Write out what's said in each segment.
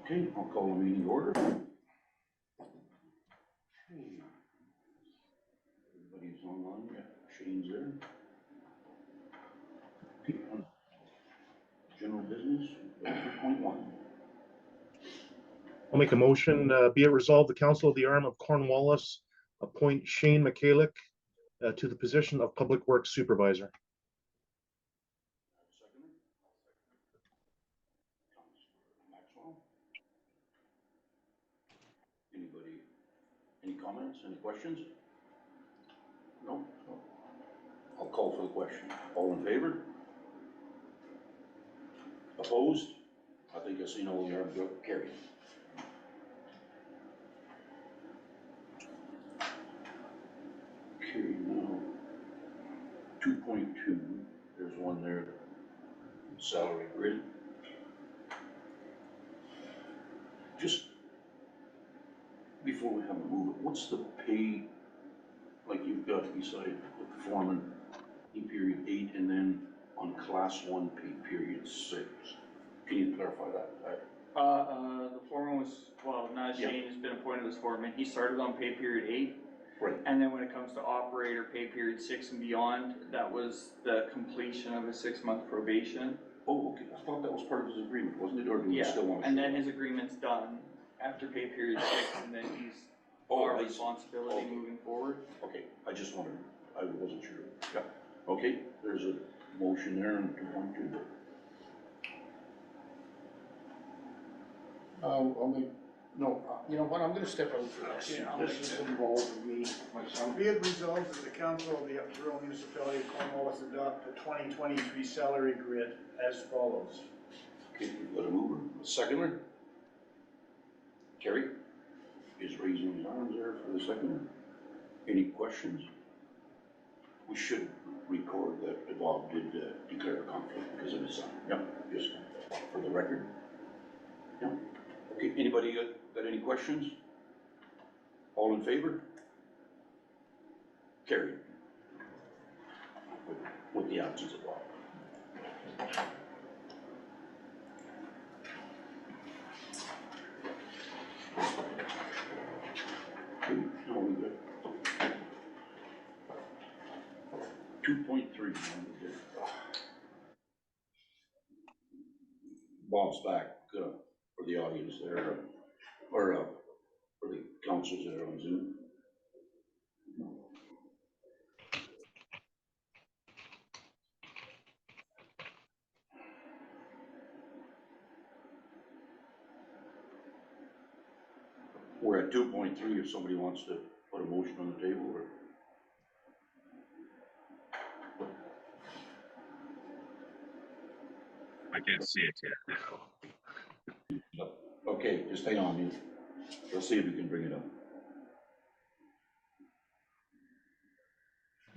Okay, I'll call the meeting to order. Okay. Everybody's online, yeah, Shane's there. Okay, general business, 2.1. I'll make a motion, be it resolved, the Council of the Arm of Cornwallis appoint Shane McCallick to the position of Public Works Supervisor. Seconder? Councilor Maxwell. Anybody, any comments, any questions? No? I'll call for the question. All in favor? Opposed? I think I seen all the arms up, carried. Okay, now, 2.2, there's one there, salary grid. Just before we have a move, what's the pay, like you've got beside the foreman, pay period 8, and then on class 1 pay period 6? Can you clarify that? The foreman was, well, now Shane has been appointed as foreman. He started on pay period 8. Right. And then when it comes to operator pay period 6 and beyond, that was the completion of a 6-month probation. Oh, okay, I thought that was part of his agreement, wasn't it, or do we still want to? And then his agreement's done after pay period 6, and then he's our responsibility moving forward. Okay, I just wondered, I wasn't sure. Yeah. Okay, there's a motion there on 2.2. I'll make, no, you know what, I'm gonna step out for this. Yeah, I'll make this involve me, myself. Be it resolved that the Council of the Rural Municipality of Cornwallis adopt the 2023 salary grid as follows. Okay, we've got a mover, a seconder. Terry is raising his arms there for the seconder. Any questions? We should record that Bob did declare a conflict because of his son. Yeah, just for the record. Yeah. Okay, anybody got any questions? All in favor? Carried. With the absence of Bob. Okay, now we got 2.3. Bob's back for the audience there, or for the councils that are on Zoom. We're at 2.3 if somebody wants to put a motion on the table, or. I can't see it yet. Okay, just hang on. We'll see if we can bring it up.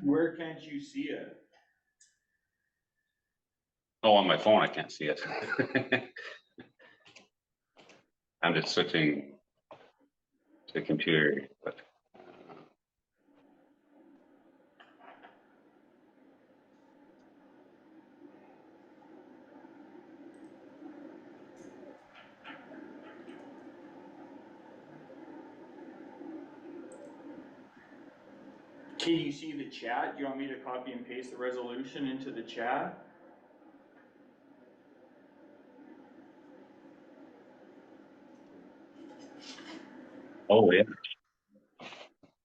Where can't you see it? Oh, on my phone, I can't see it. I'm just switching to the computer, but. Can you see the chat? Do you want me to copy and paste the resolution into the chat? Oh yeah.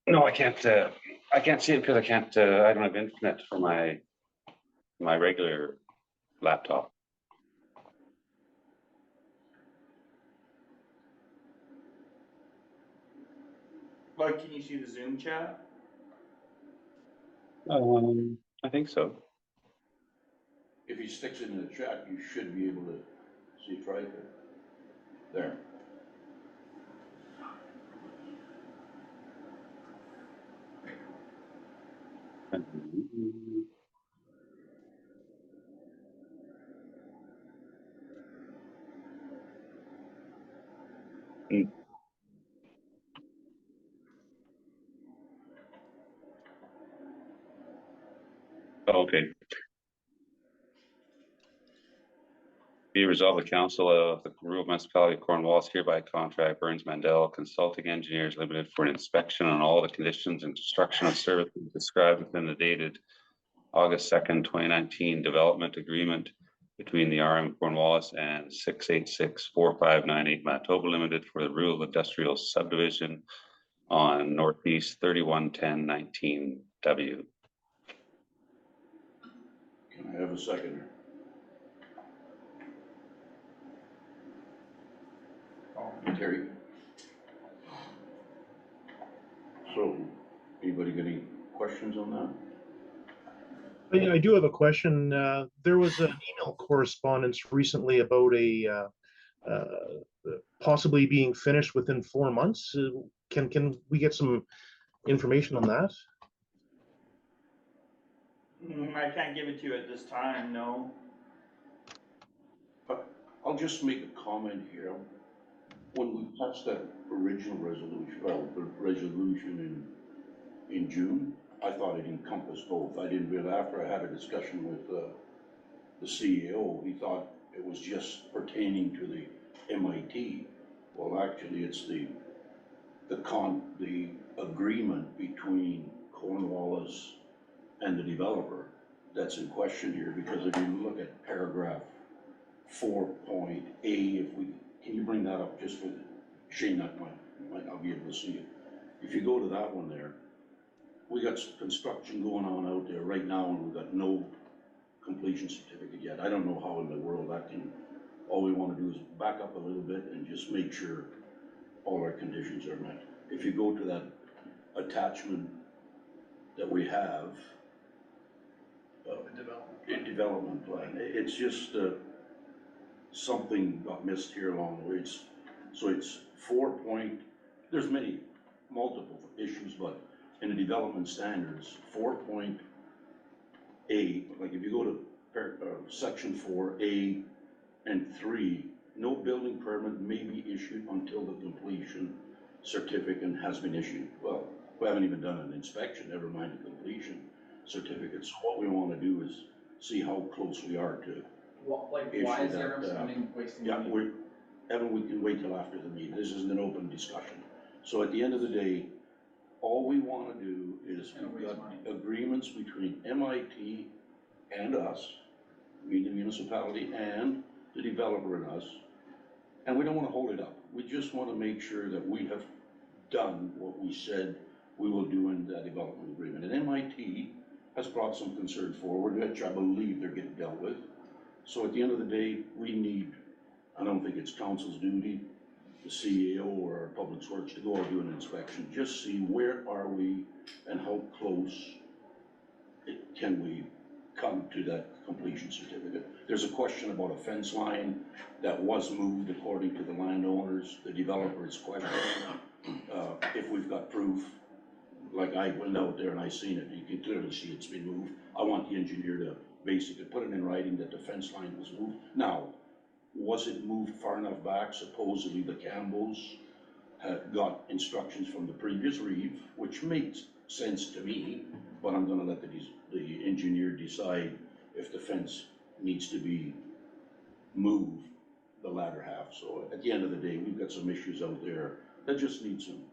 No, I can't. I can't see it because I can't. I don't have internet for my regular laptop. But can you see the Zoom chat? I think so. If he sticks it in the chat, you should be able to see it right there. Mm. Oh, okay. Be resolved, the council of the rural municipality of Cornwallis hereby contract Burns Mandel Consulting Engineers Limited for an inspection on all the conditions and construction of services described within the dated August 2nd, 2019 development agreement between the RM Cornwallis and 6864598 Manitoba Limited for the rural industrial subdivision on Northeast 311019 W. Can I have a seconder? Terry? So, anybody got any questions on that? I do have a question. There was an email correspondence recently about possibly being finished within 4 months. Can we get some information on that? I can't give it to you at this time, no. I'll just make a comment here. When we passed that original resolution, well, the resolution in June, I thought it encompassed both. I didn't realize, after I had a discussion with the CEO, he thought it was just pertaining to the MIT. Well, actually, it's the agreement between Cornwallis and the developer that's in question here, because if you look at paragraph 4.A, can you bring that up just for Shane, that might not be able to see it. If you go to that one there, we got construction going on out there right now and we've got no completion certificate yet. I don't know how in the world that can, all we want to do is back up a little bit and just make sure all our conditions are met. If you go to that attachment that we have, development plan, it's just something got missed here along the way. So it's 4 point, there's multiple issues, but in the development standards, 4.A, like if you go to section 4A and 3, no building permit may be issued until the completion certificate has been issued. Well, we haven't even done an inspection, never mind a completion certificate. So what we want to do is see how close we are to Well, like, issue why is that, RM spending, wasting yeah, money? Evan, we can wait till after the meeting. This isn't an open discussion. So at the end of the day, all we want to do is we've got agreements between MIT and us, meaning the municipality and the developer and us, and we don't want to hold it up. We just want to make sure that we have done what we said we will do in that development agreement. And MIT has brought some concerns forward, which I believe they're getting dealt with. So at the end of the day, we need, I don't think it's council's duty, the CEO or our Public Works to go out and do an inspection, just see where are we and how close can we come to that completion certificate. There's a question about a fence line that was moved according to the landowners, the developer's question. If we've got proof, like I went out there and I seen it, you can clearly see it's been moved. I want the engineer to basically put it in writing that the fence line was moved. Now, was it moved far enough back? Supposedly the Campbells had got instructions from the previous reeve, which makes sense to me, but I'm gonna let the engineer decide if the fence needs to be moved, the latter half. So at the end of the day, we've got some issues out there that just need some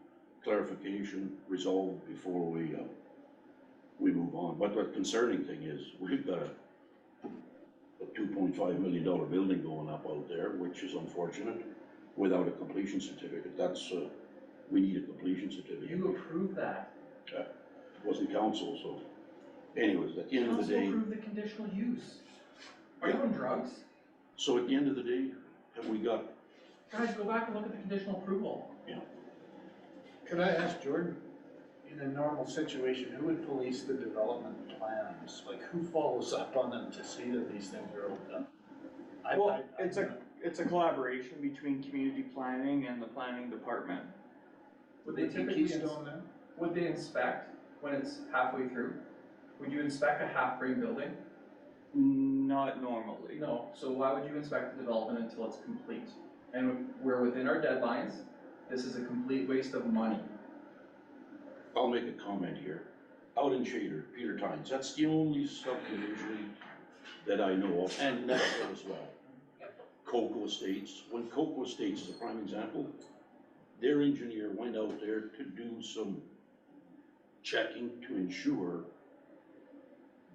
clarification, resolved before we move on. But the concerning thing is, we've got a $2.5 million building going up out there, which is unfortunate, without a completion certificate. That's, we need a completion certificate. You approved that. It wasn't council, so anyways, at the end of the day. Council approved the conditional use. Are you on drugs? So at the end of the day, have we got, Guys, go back and look at the conditional approval. Could I ask Jordan, in a normal situation, who would police the development plans? Like, who follows up on them to see that these things are all done? Well, it's a collaboration between community planning and the planning department. Would they Would be typically, Keystone then? would they inspect when it's halfway through? Would you inspect a half-frame building? Not normally. No, so why would you inspect the development until it's complete? And we're within our deadlines. This is a complete waste of money. I'll make a comment here. Out in Shader, Peter Tynes, that's the only subdivision that I know of, and Nashville as well, Cocoa Estates, when Cocoa Estates is a prime example, their engineer went out there to do some checking to ensure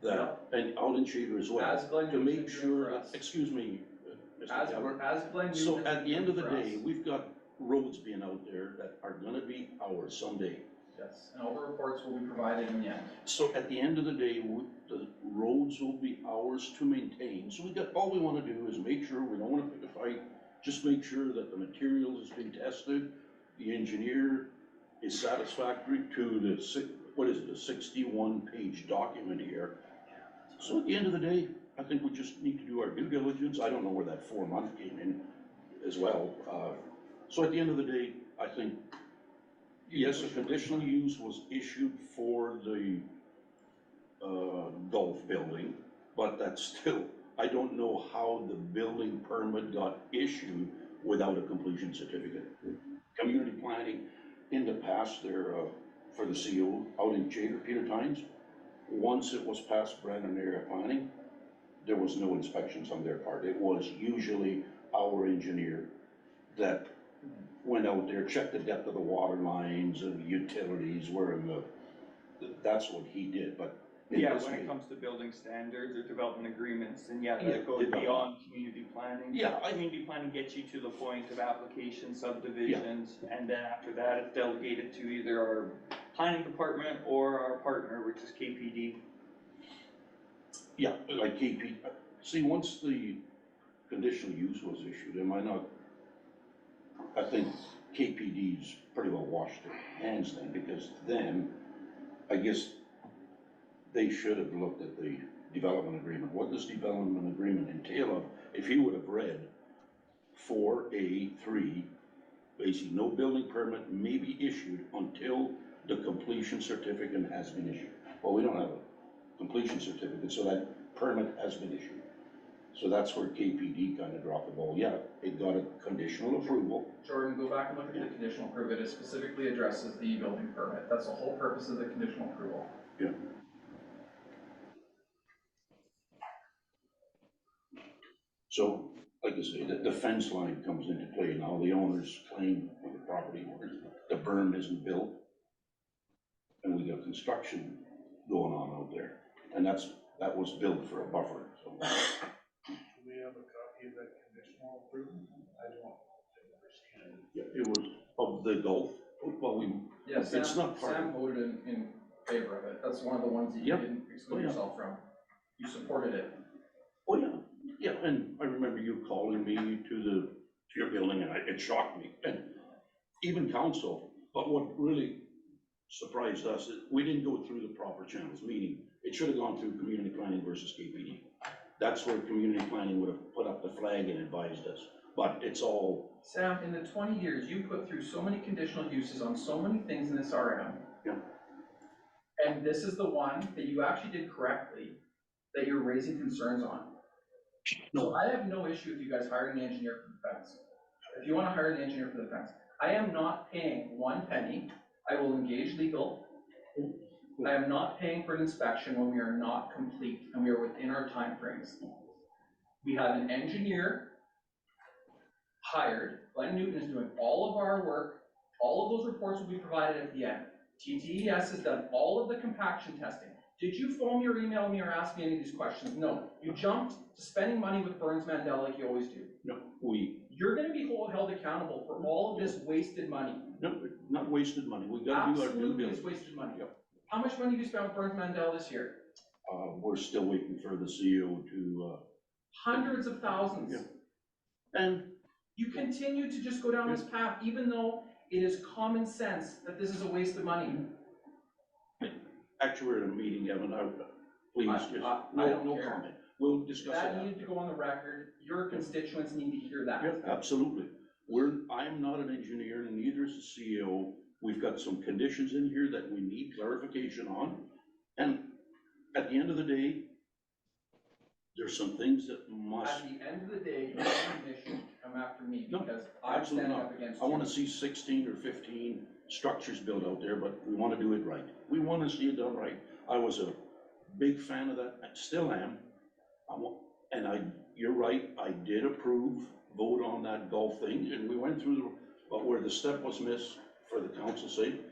that, and out in Shaver as well, As Glenn to Newton's make been doing sure, for that- us. excuse me, Mr. As Calvert. Glenn Newton So has at been the end of the doing for day, us. we've got roads being out there that are gonna be ours someday. Yes, and all the reports will be provided in the end. So at the end of the day, the roads will be ours to maintain, so all we wanna do is make sure, we don't wanna pick a fight, just make sure that the material has been tested, the engineer is satisfactory to the a 61-page document here. So at the end of the day, I think we just need to do our due diligence, I don't know where that 4-month came in as well. So at the end of the day, I think, yes, a conditional use was issued for the golf building, but that's still, I don't know how the building permit got issued without a completion certificate. Community planning, in the past, there, for the CO out in Shaver, Peter Tynes, once it was past Brandon area planning, there was no inspections on their part. It was usually our engineer that went out there, checked the depth of the water lines and utilities where that's what he did, but. Yeah, when it comes to building standards or development agreements, and yeah, Yeah, that goes development. beyond community planning. Yeah, Community planning gets you to the point of application subdivisions, and then after that, it's delegated to either our planning department or our partner, which is KPD. Yeah, like KP, see, once the conditional use was issued, I think KPD's pretty well washed their hands then, because then, I guess, they should have looked at the development agreement. What does development agreement entail of, if he would have read 4A3, basically, no building permit may be issued until the completion certificate has been issued. Well, we don't have a completion certificate, so that permit has been issued. So that's where KPD kind of dropped the ball. Yeah, it got a conditional approval. Jordan, go back and look at the conditional approval, it specifically addresses the building permit, that's the whole purpose of the conditional approval. Yeah. So, like I say, the fence line comes into play now. The owners claim, or the property owners, the berm isn't built. And we got construction going on out there. And that was built for a buffer, so. Do we have a copy of that conditional approval? I don't understand. Yeah, it was of the Gulf, well, Yeah, it's Sam, not part Sam of, voted in favor of it, that's one of the ones that you Yep. didn't exclude Oh, yeah. yourself from. You supported it. oh, yeah, and I remember you calling me to your building, and it shocked me, and even council, but what really surprised us is we didn't go through the proper channels, meaning it should have gone through community planning versus KPD. That's where community planning would have put up the flag and advised us, but it's all, Sam, in the 20 years, you put through so many conditional uses on so many things in this RM. Yeah. And this is the one that you actually did correctly, that you're raising concerns on. So I have no issue with you guys hiring an engineer for the fence. If you wanna hire an engineer for the fence, I am not paying 1 penny. I will engage legal. I am not paying for an inspection when we are not complete and we are within our timeframes. We have an engineer hired. Glenn Newton is doing all of our work. All of those reports will be provided at the end. TTES has done all of the compaction testing. Did you phone me or email me or ask me any of these questions? No. You jumped to spending money with Burns Mandel like you always do. no, You're gonna be held accountable for all of this wasted money. no, not wasted money, we gotta do our due Absolutely, it's diligence. wasted money. Yep. How much money have you spent with Burns Mandel this year? We're still waiting for the CEO to, Hundreds of thousands. Yeah. and You continue to just go down this path, even though it is common sense that this is a waste of money. actually, we're in a meeting, Evan, please, I just, don't no care. comment, we'll discuss it That after. needed to go on the record. Your constituents need to hear that. Yeah, absolutely. I'm not an engineer and neither is the CEO. We've got some conditions in here that we need clarification on. And at the end of the day, there's some things that must, At the end of the day, you have a mission to come after me No, because I'm absolutely standing not. up against I you. wanna see 16 or 15 structures built out there, but we wanna do it right. We wanna see it done right. I was a big fan of that, I still am. You're right, I did approve vote on that golf thing, and we went through, but where the step was missed, for the council's sake,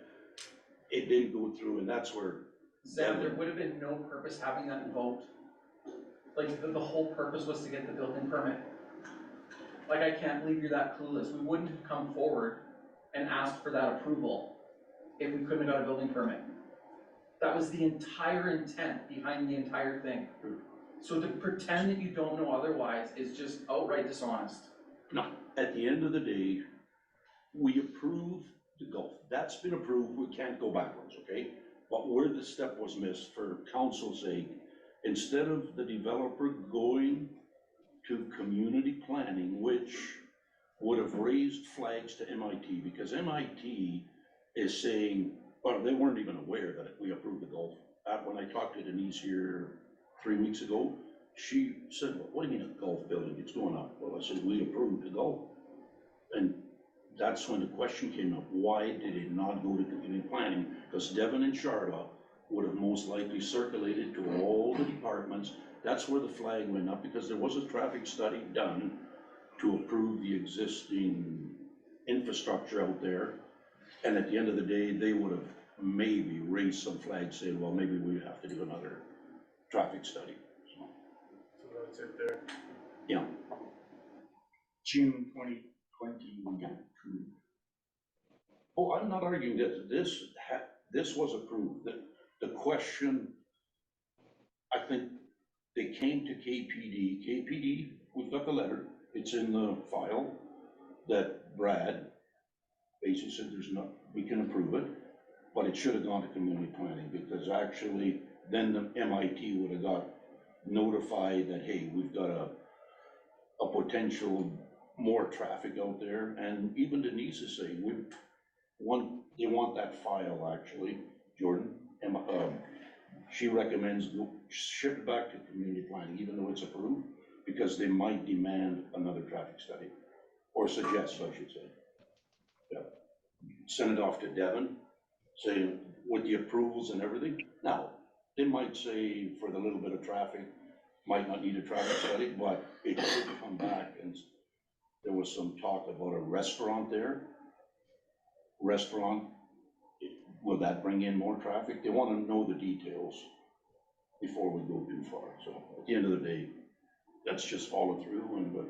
it didn't go through, and that's where. Sam, there would have been no purpose having that vote. Like, the whole purpose was to get the building permit. Like, I can't believe you're that clueless. We wouldn't have come forward and asked for that approval if we couldn't have got a building permit. That was the entire intent behind the entire thing. So to pretend that you don't know otherwise is just outright dishonest. No, at the end of the day, we approve the golf. That's been approved, we can't go backwards, okay? But where the step was missed, for council's sake, instead of the developer going to community planning, which would have raised flags to MIT, because MIT is saying, well, they weren't even aware that we approved the golf. When I talked to Denise here 3 weeks ago, she said, well, what do you mean a golf building, it's going up? Well, I said, we approved the golf. And that's when the question came up, why did it not go to community planning? Because Devon and Charlotte would have most likely circulated to all the departments. That's where the flag went up, because there was a traffic study done to approve the existing infrastructure out there. And at the end of the day, they would have maybe raised some flags saying, well, maybe we have to do another traffic study. So that's it there. Yeah. June 2020. Oh, I'm not arguing that this was approved. The question, I think they came to KPD. KPD, we've got the letter, it's in the file, that Brad basically said we can approve it, but it should have gone to community planning, because actually then the MIT would have got notified that, hey, we've got a potential more traffic out there. And even Denise is saying, they want that file actually, Jordan, she recommends ship it back to community planning, even though it's approved, because they might demand another traffic study, or suggest, I should say. Yeah. Send it off to Devon, saying with the approvals and everything. Now, they might say for the little bit of traffic, might not need a traffic study, but it could come back. And there was some talk about a restaurant there. Will that bring in more traffic? They want to know the details before we go too far. So at the end of the day, let's just follow through and do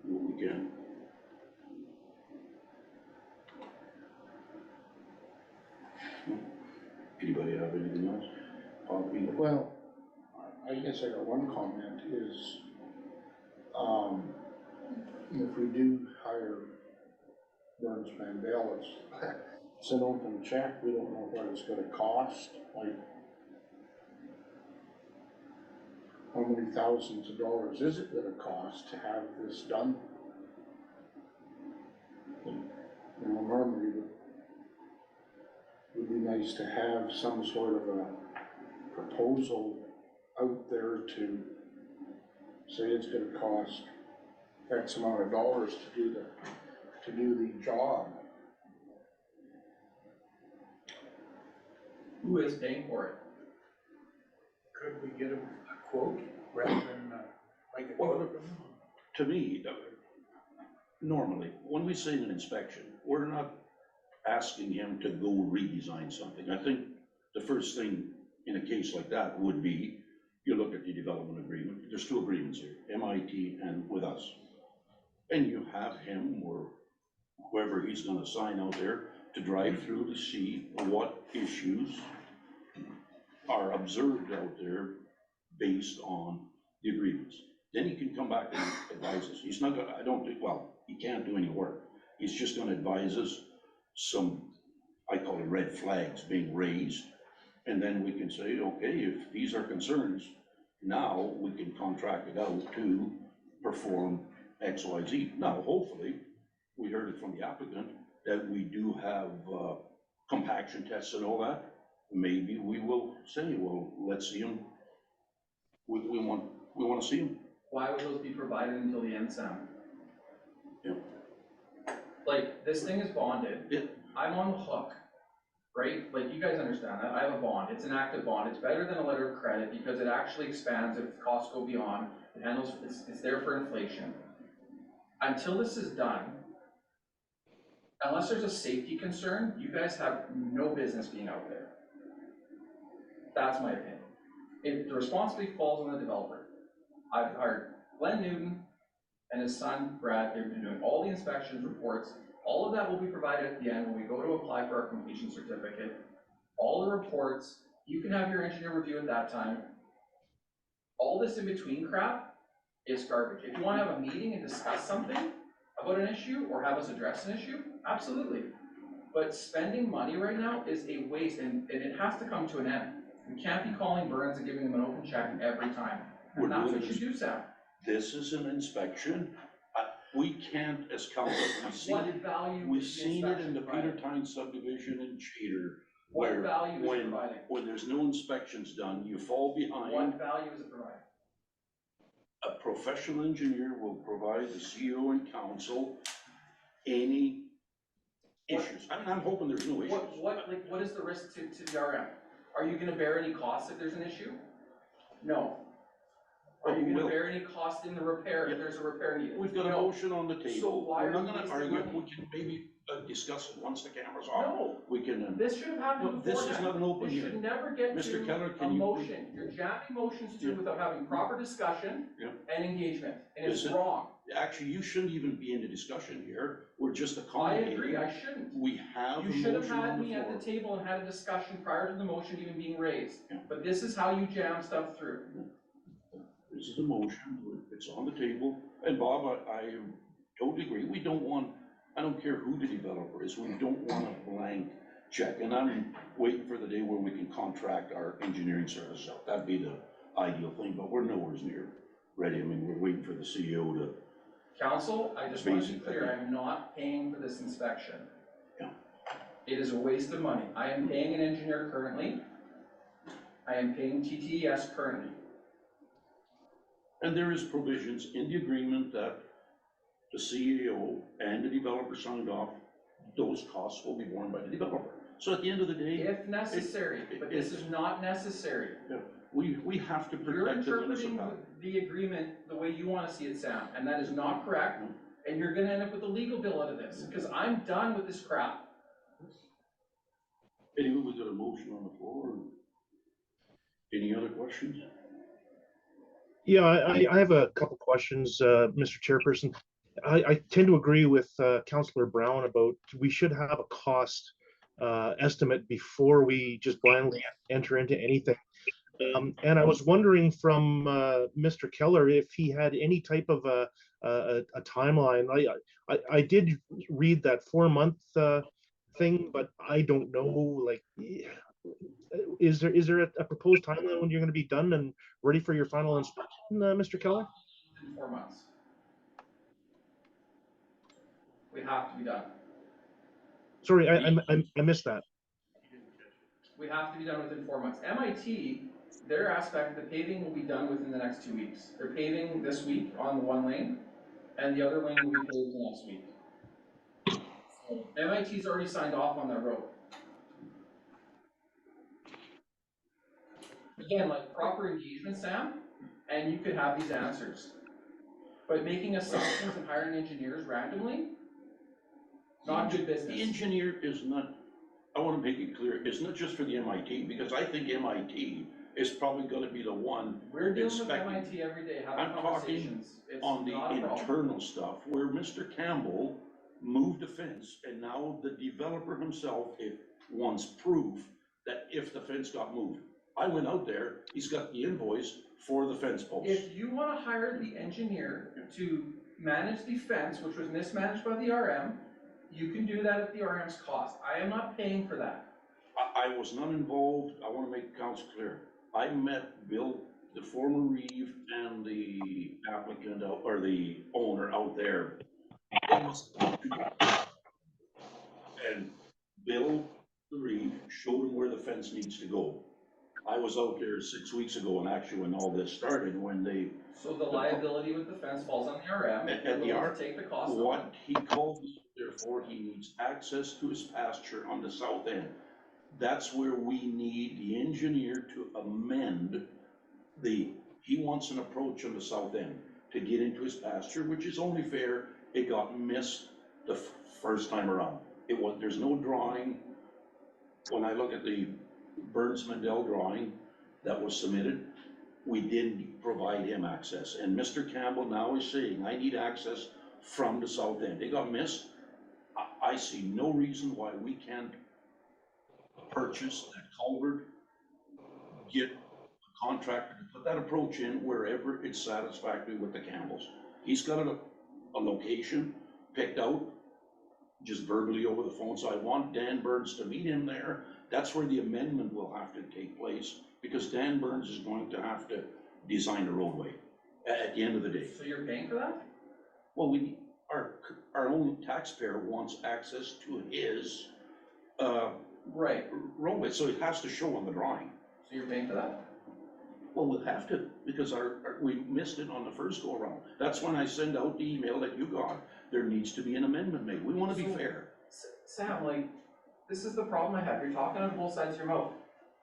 what we can. Anybody have anything else? Poppy? Well, I guess I got one comment is, if we do hire Burns Mandel, it's an open check, we don't know what it's gonna cost, like, how many thousands of dollars is it gonna cost to have this done? You know, normally it would be nice to have some sort of a proposal out there to say it's gonna cost X amount of dollars to do the job. Who is paying for it? Could we get a quote rather than, like a Well, quote? to me, normally, when we say an inspection, we're not asking him to go redesign something. I think the first thing in a case like that would be, you look at the development agreement, there's two agreements here, MIT and with us. And you have him or whoever he's gonna sign out there to drive through to see what issues are observed out there based on the agreements. Then he can come back and advise us. He's not gonna, he can't do any work. He's just gonna advise us some, I call it red flags being raised. And then we can say, okay, if these are concerns, now we can contract it out to perform X, Y, Z. Now, hopefully, we heard it from the applicant that we do have compaction tests and all that. Maybe we will say, well, let's see them. We want to see them. Why would those be provided until the end, Sam? Yeah. Like, this thing is bonded. Yeah. I'm on the hook, right? Like, you guys understand that. I have a bond. It's an active bond. It's better than a letter of credit because it actually expands if costs go beyond. It handles, it's there for inflation. until this is done, unless there's a safety concern, you guys have no business being out there. That's my opinion. The responsibility falls on the developer. I've hired Glenn Newton and his son Brad. They've been doing all the inspections, reports. All of that will be provided at the end when we go to apply for our completion certificate. All the reports, you can have your engineer review at that time. All this in between crap is garbage. If you want to have a meeting and discuss something about an issue or have us address an issue, absolutely. But spending money right now is a waste, and it has to come to an end. We can't be calling Burns and giving them an open check every time. And that's what you do, Sam. This is an inspection. We can't, as council, What value we've is the seen it in inspection the providing? Peter Tyne subdivision in Chater. What Where value is it providing? when there's no inspections done, you fall behind. What value is it providing? A professional engineer will provide the CEO and council any issues. I'm hoping there's no issues. What is the risk to the RM? Are you gonna bear any costs if there's an issue? No. Are you gonna bear any cost in the repair if there's a repair needed? We've got a No. motion on the table. So why We're are not you gonna wasting argue. money? We can maybe discuss it once the camera's off. No, We can, this should have no, happened this beforehand. is not an open This should hearing. never get Mr. Keller, to a can you? motion. You're jamming motions through Yeah. without having proper discussion Yeah. and engagement, and it's Is it? wrong. Actually, you shouldn't even be in the discussion here. We're just I accommodating. agree, I shouldn't. We have a You should have motion had on the me at floor. the table and had a discussion prior to the motion even being raised. Yeah. But this is how you jam stuff through. This is a motion, it's on the table, and Bob, I totally agree, we don't want, I don't care who the developer is, we don't want a blank check, and I'm waiting for the day where we can contract our engineering service out, that'd be the ideal thing, but we're nowhere near ready, I mean, we're waiting for the CEO to, Council, I just want to be clear, I'm not paying for this inspection. Yeah. It is a waste of money. I am paying an engineer currently. I am paying TTES currently. and there is provisions in the agreement that the CEO and the developer signed off, those costs will be borne by the developer. So at the end of the day, If necessary, but this is not necessary. we have to You're protect the interpreting municipality. the agreement the way you want to see it, Sam, and that is not correct. And you're gonna end up with a legal bill out of this, because I'm done with this crap. Anyway, we got a motion on the floor. Any other questions? Yeah, I have a couple questions, Mr. Chairperson. I tend to agree with Councillor Brown about we should have a cost estimate before we just blindly enter into anything. And I was wondering from Mr. Keller if he had any type of a timeline. I did read that 4-month thing, but I don't know, like, is there a proposed timeline when you're going to be done and ready for your final inspection, Mr. Keller? In 4 months. We have to be done. Sorry, I missed that. We have to be done within 4 months. MIT, their aspect, the paving will be done within the next 2 weeks. They're paving this week on the one lane, and the other lane will be paved next week. MIT's already signed off on that road. Again, like proper engagement, Sam, and you could have these answers. But making assumptions and hiring engineers randomly, not good The business. engineer is not, I want to make it clear, it's not just for the MIT, because I think MIT is probably gonna be the one We're dealing with inspecting. MIT every day, I'm having talking conversations. It's on the not a problem. internal stuff, where Mr. Campbell moved the fence, and now the developer himself, wants proof that if the fence got moved. I went out there, he's got the invoice for the fence post. If you wanna hire the engineer to manage the fence, which was mismanaged by the RM, you can do that at the RM's cost. I am not paying for that. I was not involved, I wanna make the council clear. I met Bill, the former Reeve, and the applicant, or the owner out there. And Bill, the Reeve, showed him where the fence needs to go. I was out there 6 weeks ago, and actually when all this started, when they, So the liability with the fence falls on the RM, if you're And the willing R- to take the cost on it. what he called, therefore, he needs access to his pasture on the south end. That's where we need the engineer to amend he wants an approach on the south end to get into his pasture, which is only fair it got missed the first time around. There's no drawing. When I look at the Burns Mandel drawing that was submitted, we didn't provide him access. And Mr. Campbell now is saying, I need access from the south end. It got missed. I see no reason why we can't purchase that culvert, get a contractor to put that approach in wherever it's satisfactory with the Campbells. He's got a location picked out, just verbally over the phone, so I want Dan Burns to meet him there. That's where the amendment will have to take place, because Dan Burns is going to have to design a roadway at the end of the day. So you're paying for that? Well, our own taxpayer wants access to his, Right, roadway, so it has to show on the drawing. so you're paying for that? Well, we'll have to, because we missed it on the first go around. That's when I send out the email that you got. There needs to be an amendment made. We wanna be So- fair. Sam, like, this is the problem I have, you're talking on both sides of your mouth.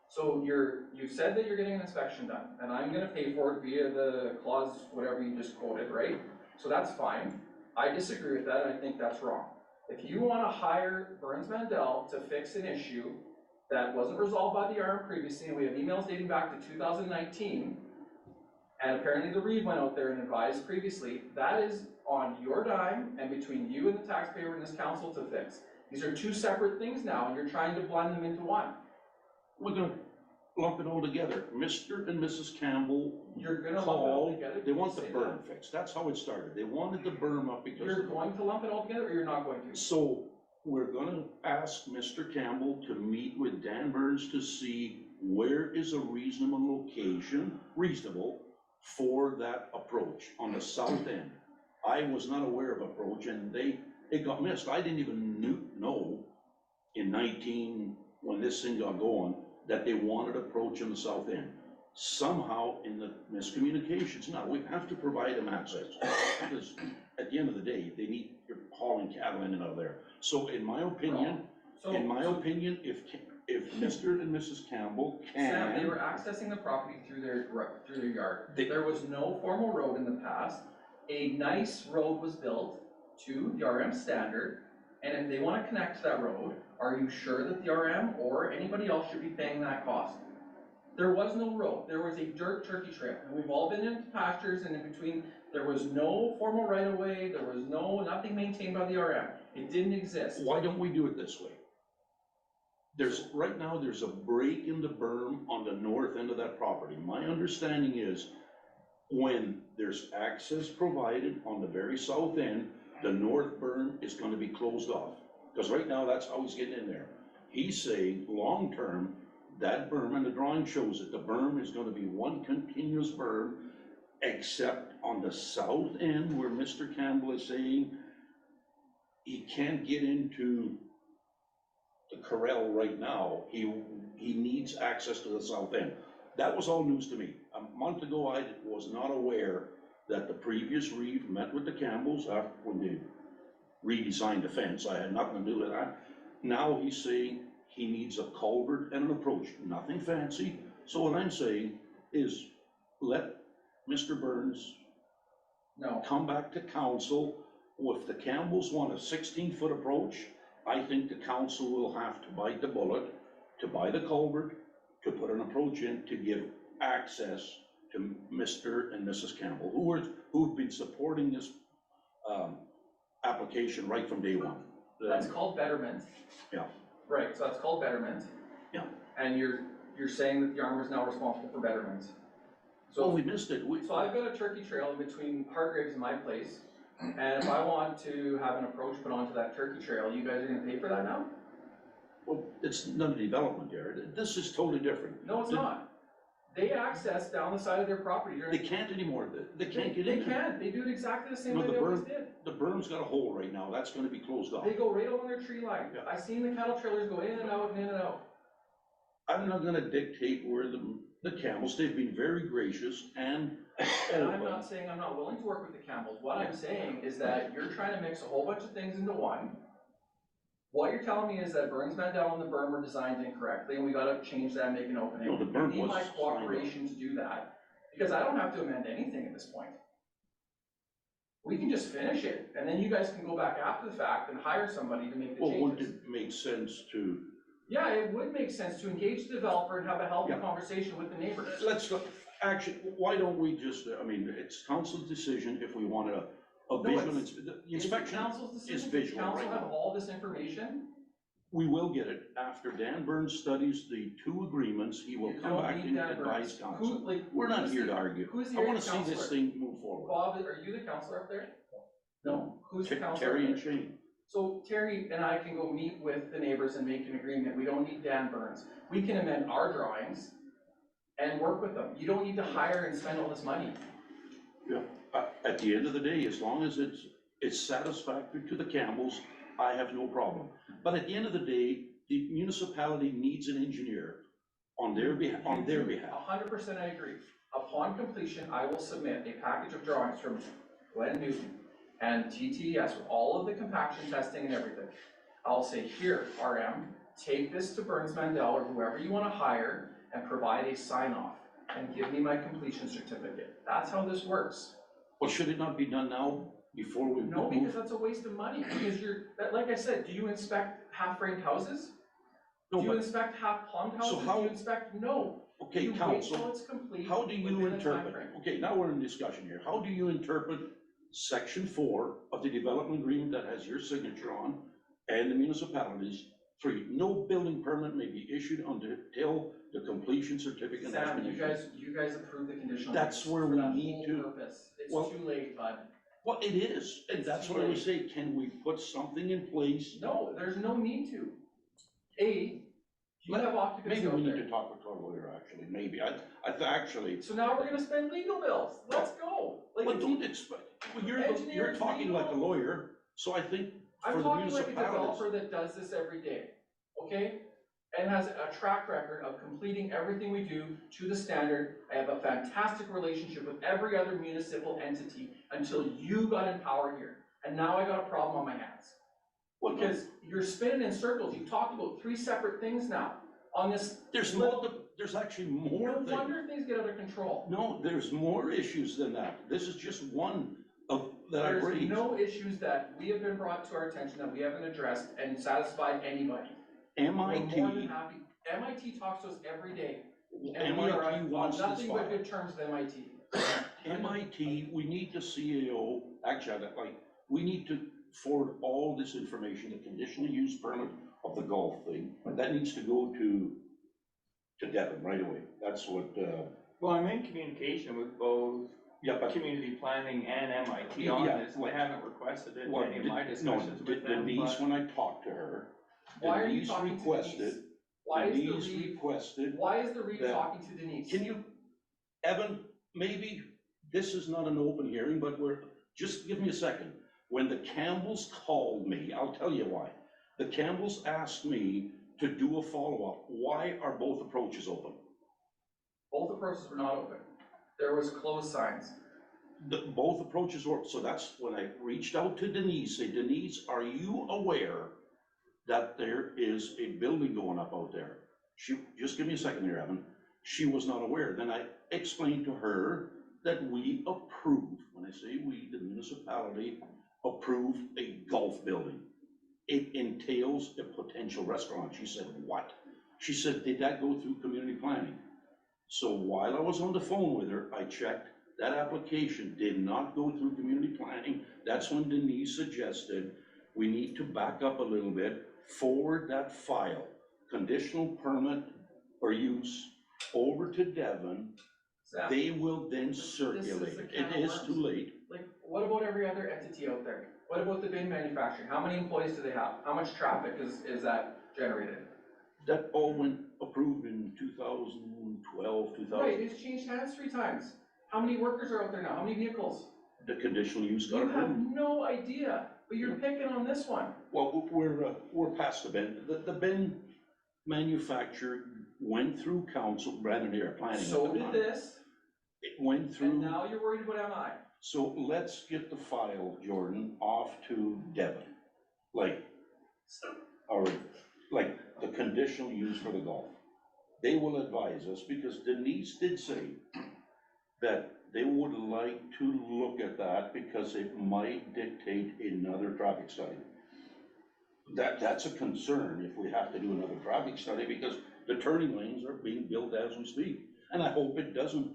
So you said that you're getting an inspection done, and I'm gonna pay for it via the clause, whatever you just quoted, right? So that's fine, I disagree with that, and I think that's wrong. If you wanna hire Burns Mandel to fix an issue that wasn't resolved by the RM previously, and we have emails dating back to 2019, and apparently the Reeve went out there and advised previously, that is on your dime and between you and the taxpayer in this council to fix. These are two separate things now, and you're trying to blend them into one. We're gonna lump it all together. Mr. and Mrs. Campbell You're gonna lump it all called, together? they want the Say berm that. fixed. That's how it started. They wanted the berm up because. You're going to lump it all together, or you're not going to? So we're gonna ask Mr. Campbell to meet with Dan Burns to see where is a reasonable location, reasonable, for that approach on the south end. I was not aware of approach, and it got missed. I didn't even know in 19, when this thing got going, that they wanted approach on the south end. Somehow in the miscommunications, now we have to provide them access, because at the end of the day, you're hauling cattle in and out of there. So in my opinion, So- if Mr. and Mrs. Campbell Sam, they can, were accessing the property through their yard. They- There was no formal road in the past. A nice road was built to the RM standard, and if they wanna connect to that road, are you sure that the RM or anybody else should be paying that cost? There was no road, there was a dirt turkey trail, and we've all been in pastures and in between, there was no formal right of way, there was nothing maintained by the RM. It didn't exist. why don't we do it this way? Right now, there's a break in the berm on the north end of that property. My understanding is when there's access provided on the very south end, the north berm is gonna be closed off. Because right now, that's how he's getting in there. He's saying, long-term, that berm, and the drawing shows it, the berm is gonna be one continuous berm, except on the south end where Mr. Campbell is saying he can't get into the corral right now. He needs access to the south end. That was all news to me. A month ago, I was not aware that the previous Reeve met with the Campbells when they redesigned the fence. I had nothing to do with that. Now he's saying he needs a culvert and an approach, nothing fancy. So what I'm saying is let Mr. Burns No, come back to council. If the Campbells want a 16-foot approach, I think the council will have to bite the bullet to buy the culvert, to put an approach in, to give access to Mr. and Mrs. Campbell, who've been supporting this application right from day one. that's called betterment. Yeah. Right, so that's called betterment. Yeah. And you're saying that the RM is now responsible for betterment. So So we missed it. So I've got a turkey trail in between Hargraves and my place, and if I want to have an approach put onto that turkey trail, you guys are gonna pay for that now? Well, it's none of development, Jared. This is totally different. No, it's not. They access down the side of their property. They can't anymore. They can't get They in there. can, they do it exactly the same No, way the they always berm- did. The berm's got a hole right now. That's gonna be closed off. They go right along their tree line. Yeah. I've seen the cattle trailers go in and out and in and out. I'm not gonna dictate where the Campbells, they've been very gracious and And I'm open. not saying I'm not willing to work with the Campbells. What I'm saying is that you're trying to mix a whole bunch of things into one. What you're telling me is that Burns Mandel and the berm were designed incorrectly, and we gotta change that and make an opening. No, the berm You need was my signed off. cooperation to do that, because I don't have to amend anything at this point. We can just finish it, and then you guys can go back after the fact and hire somebody to make the Well, wouldn't changes. it make sense to, Yeah, it would make sense to engage the developer and have a healthy Yeah. conversation with the neighbors. let's go, actually, why don't we just, I mean, it's council's decision if we want a visual, it's- the Is it inspection council's decision? is Does visual council right have now. all this information? We will get it after Dan Burns studies the two agreements, he will You come don't back need and Dan advise Burns. council. Who, like, We're not who's here the- to argue. Who's the I wanna area see this councillor? thing move forward. Bob, are you the councillor up there? No, who's the councillor? Terry up and there? Shane. So Terry and I can go meet with the neighbors and make an agreement, we don't need Dan Burns. We can amend our drawings and work with them. You don't need to hire and spend all this money. At the end of the day, as long as it's satisfactory to the Campbells, I have no problem. But at the end of the day, the municipality needs an engineer on their behalf, on their behalf. 100% I agree. Upon completion, I will submit a package of drawings from Glenn Newton and TTS with all of the compaction testing and everything. I'll say, here, RM, take this to Burns Mandel or whoever you wanna hire and provide a sign off and give me my completion certificate. That's how this works. Well, should it not be done now before we No, move? because that's a waste of money, because like I said, do you inspect half-framed houses? No, Do you but, inspect half-plumbed houses? Do how- you inspect, no. okay, You wait council, till it's complete. how do you within a interpret, timeframe. okay, now we're in discussion here. How do you interpret section 4 of the development agreement that has your signature on and the municipalities? 3, no building permit may be issued until the completion certificate has Sam, been issued. you guys approved the conditional. That's use where for we that need whole to- purpose. It's well- too late, bud. Well, it is, and It's that's too what I was late. saying, can we put something in place? No, there's no need to. You have occupancy Maybe out we need there. to talk with our lawyer, actually, maybe, actually, So now we're gonna spend legal bills. Let's go. Like, but don't expect, well, you're Engineers, talking like a legal. lawyer, so I think for I'm the talking like a municipalities. developer that does this every day, okay? And has a track record of completing everything we do to the standard. I have a fantastic relationship with every other municipal entity until you got in power here. And now I got a problem on my hands. Well, Because you're spinning in circles. You've talked about 3 separate things now on this. there's there's actually more No things. wonder things get out of control. No, there's more issues than that. This is just one of, that I've There's raised. no issues that we have been brought to our attention that we haven't addressed and satisfied anybody. We're more than MIT, happy. MIT talks to us every day. And we are MIT on wants this nothing but file. good terms with MIT. MIT, we need the CAO, actually, we need to forward all this information, the conditional use permit of the golf thing, that needs to go to Devon right away. That's what, Well, I'm in communication with both yeah, but. community planning and MIT on Yeah, this. They well- haven't requested it in Well, any of my no, discussions with them, Denise, but when I talked to her, Why are you Denise talking to Denise? requested, Why is Denise the Reeve, requested, why is the Reeve that- talking to Denise? can you, Evan, maybe this is not an open hearing, but just give me a second. When the Campbells called me, I'll tell you why. The Campbells asked me to do a follow-up. Why are both approaches open? Both approaches were not open. There was closed signs. Both approaches were, so that's when I reached out to Denise, say, Denise, are you aware that there is a building going up out there? Just give me a second here, Evan. She was not aware. Then I explained to her that we approved, when I say we, the municipality approved a golf building. It entails a potential restaurant. She said, what? She said, did that go through community planning? So while I was on the phone with her, I checked, that application did not go through community planning. That's when Denise suggested we need to back up a little bit, forward that file, conditional permit or use, over to Devon. Sam, They will then This is circulate the it. can It of is worms. too late. like, what about every other entity out there? What about the bin manufacturing? How many employees do they have? How much traffic is that generated? That all went approved in 2012, 2000. Right, it's changed hands 3 times. How many workers are out there now? How many vehicles? The conditional use got You have approved. no idea, but you're picking on this one. Well, we're past the bin. The bin manufacturer went through council, Brandon Air Planning. at So the did time. this, It went and through, now you're worried about MI. so let's get the file, Jordan, off to Devon. Like the conditional use for the golf. They will advise us, because Denise did say that they would like to look at that because it might dictate another traffic study. That's a concern if we have to do another traffic study, because the turning lanes are being built as we speak. And I hope it doesn't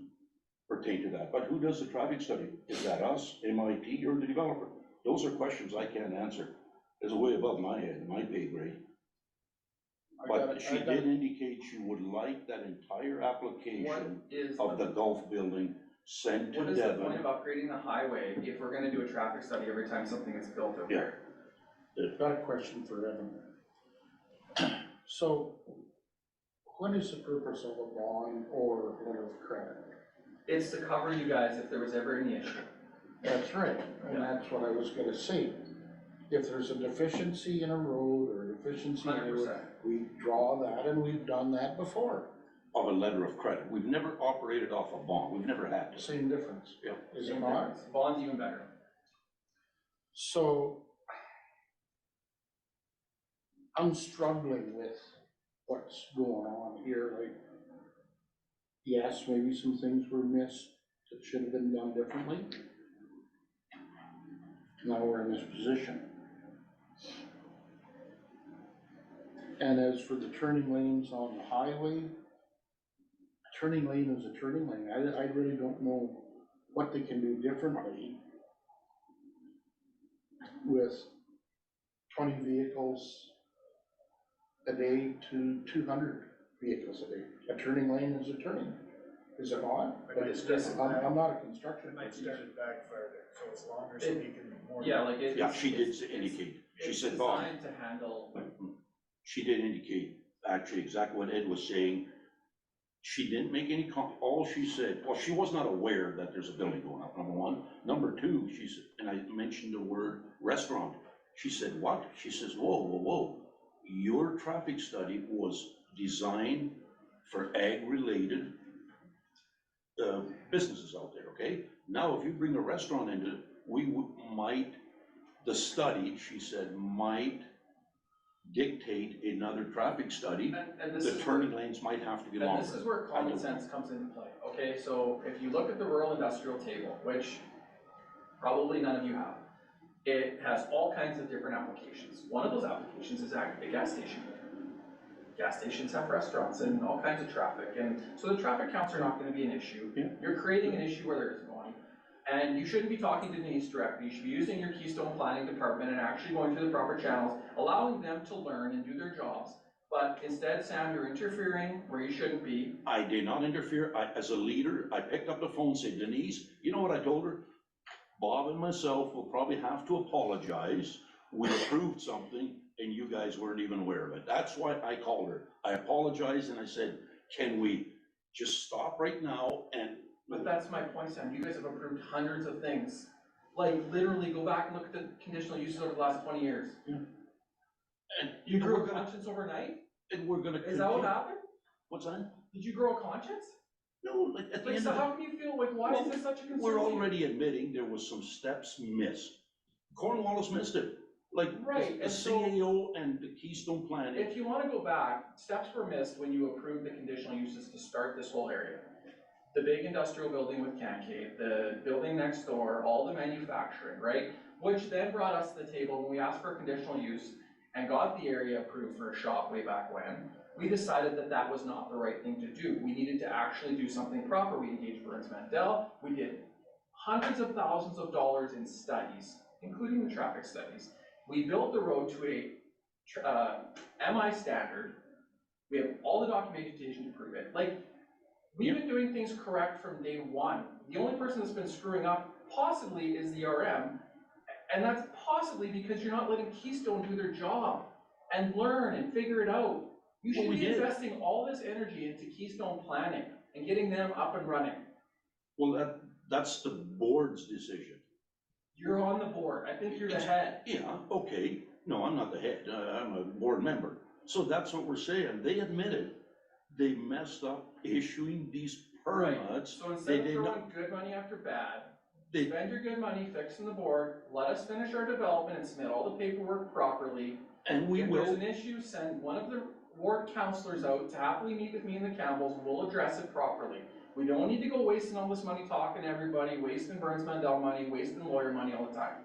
pertain to that, but who does the traffic study? Is that us, MIT, or the developer? Those are questions I can't answer. It's way above my head, my pay grade. But she did indicate she would like that entire What application is, of the golf building sent to what is the point Devon. of upgrading the highway if we're gonna do a traffic study every time something is built over Yeah. there? I've got a question for Evan. So, what is the purpose of a bond or letter of credit? It's to cover you guys if there was ever any issue. That's right, and that's what I was gonna say. If there's a deficiency in a road or a deficiency in a road, 100%. we draw that, and we've done that before. Of a letter of credit. We've never operated off a bond. We've never had to. Same difference. Yeah. Is it Same not? difference. Bond's even better. So, I'm struggling with what's going on here, like, yes, maybe some things were missed that should have been done differently. Now we're in this position. And as for the turning lanes on the highway, a turning lane is a turning lane. I really don't know what they can do differently with 20 vehicles a day to 200 vehicles a day. A turning lane is a turning, is it not? It might start it back. I'm not a construction. It might start it back farther, so it's longer, so It- you can more. Yeah, like it's. Yeah, she did it's- indicate. She It's said bond. designed to handle, She did indicate actually exactly what Ed was saying. She didn't make any all she said, well, she was not aware that there's a building going up, number one. Number two, she said, and I mentioned the word restaurant. She said, what? She says, whoa, whoa, whoa. Your traffic study was designed for ag-related businesses out there, okay? Now, if you bring a restaurant into, the study, she said, might dictate another traffic study. and this The is. turning lanes might have to be And longer. this is where common sense comes into play, okay? So if you look at the rural industrial table, which probably none of you have, it has all kinds of different applications. One of those applications is a gas station. Gas stations have restaurants and all kinds of traffic, and so the traffic counts are not gonna be an issue. Yeah. You're creating an issue where there isn't one. And you shouldn't be talking to Denise directly, you should be using your Keystone Planning Department and actually going through the proper channels, allowing them to learn and do their jobs. But instead, Sam, you're interfering where you shouldn't be. I did not interfere. As a leader, I picked up the phone and said, Denise, you know what I told her? Bob and myself will probably have to apologize. We approved something and you guys weren't even aware of it. That's why I called her. I apologized and I said, can we just stop right now and. But that's my point, Sam, you guys have approved hundreds of things. Like, literally, go back and look at the conditional uses over the last 20 years. Yeah. And You grew we're a gonna- conscience overnight? And we're gonna. Is that what happened? What's that? Did you grow a conscience? No, like at the Like, end so of how can you feel, like, why Well, is this such a concern? we're to you? already admitting there was some steps missed. Cornwallis missed it, like Right, the and so- CAO and the Keystone Planning. If you wanna go back, steps were missed when you approved the conditional uses to start this whole area. The big industrial building with Cancade, the building next door, all the manufacturing, right? Which then brought us to the table when we asked for a conditional use and got the area approved for a shop way back when. We decided that that was not the right thing to do. We needed to actually do something proper. We engaged Burns Mandel. We did hundreds of thousands of dollars in studies, including the traffic studies. We built the road to a MI standard. We have all the documentation to prove it. Like, we've been doing things correct from day one. The only person that's been screwing up possibly is the RM, and that's possibly because you're not letting Keystone do their job and learn and figure it out. You Well, should we be did. investing all this energy into Keystone planning and getting them up and running. Well, that's the board's decision. You're on the board. I think you're the head. Yeah, okay. No, I'm not the head. I'm a board member. So that's what we're saying. They admitted they messed up issuing these permits. So instead of They did not- throwing good money after bad, They, spend your good money fixing the board, let us finish our development and submit all the paperwork properly. and we If there's will, an issue, send one of the ward counselors out to happily meet with me and the Campbells, and we'll address it properly. We don't need to go wasting all this money talking to everybody, wasting Burns Mandel money, wasting lawyer money all the time.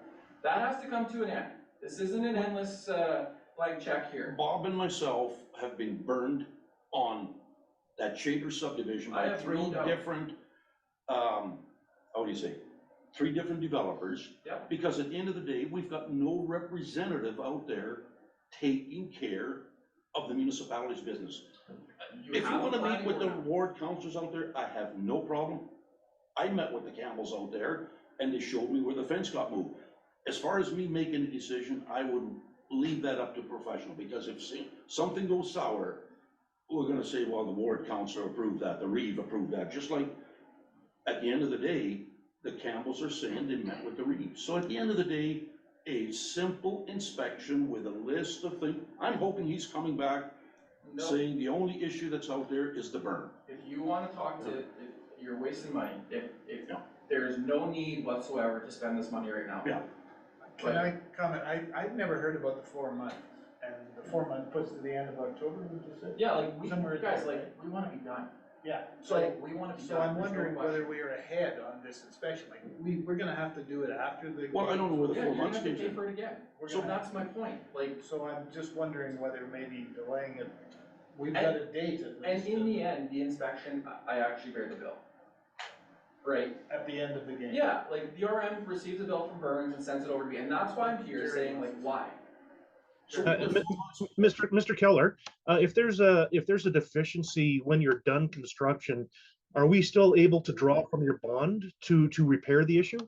That has to come to an end. This isn't an endless, blank check here. Bob and myself have been burned on that Shaver subdivision I by have three no doubt. different, how do you say? 3 different developers. Yep. Because at the end of the day, we've got no representative out there taking care of the municipality's business. If you have a wanna meet planning with the board. ward councillors out there, I have no problem. I met with the Campbells out there and they showed me where the fence got moved. As far as me making a decision, I would leave that up to professional, because if something goes sour, we're gonna say, well, the ward councillor approved that, the Reeve approved that, just like at the end of the day, the Campbells are saying they met with the Reeves. So at the end of the day, a simple inspection with a list of things, I'm hoping he's coming back No. saying the only issue that's out there is the burn. If you wanna talk to, if you're wasting money, if Yeah. there's no need whatsoever to spend this money right now. Yeah. Can I comment? I've never heard about the 4 months, and the 4 month puts to the end of October, would you say? Yeah, like, we, Somewhere in guys, there, like, we wanna be done. Yeah, Like, we wanna be done. so I'm There's no wondering question. whether we are ahead on this inspection, like, we're gonna have to do it after the. Well, I don't know where the Yeah, 4 you're gonna months have to came pay from. for it again. We're So gonna have that's my point, like, So I'm just wondering whether maybe delaying it, we've And- got a date at and least. in the end, the inspection, I actually bear the bill. Right? At the end of the game. Yeah, like, the RM receives a bill from Burns and sends it over to me, and that's why I'm here saying, like, why? So Mr. Keller, if there's a deficiency when you're done construction, are we still able to draw from your bond to repair the issue?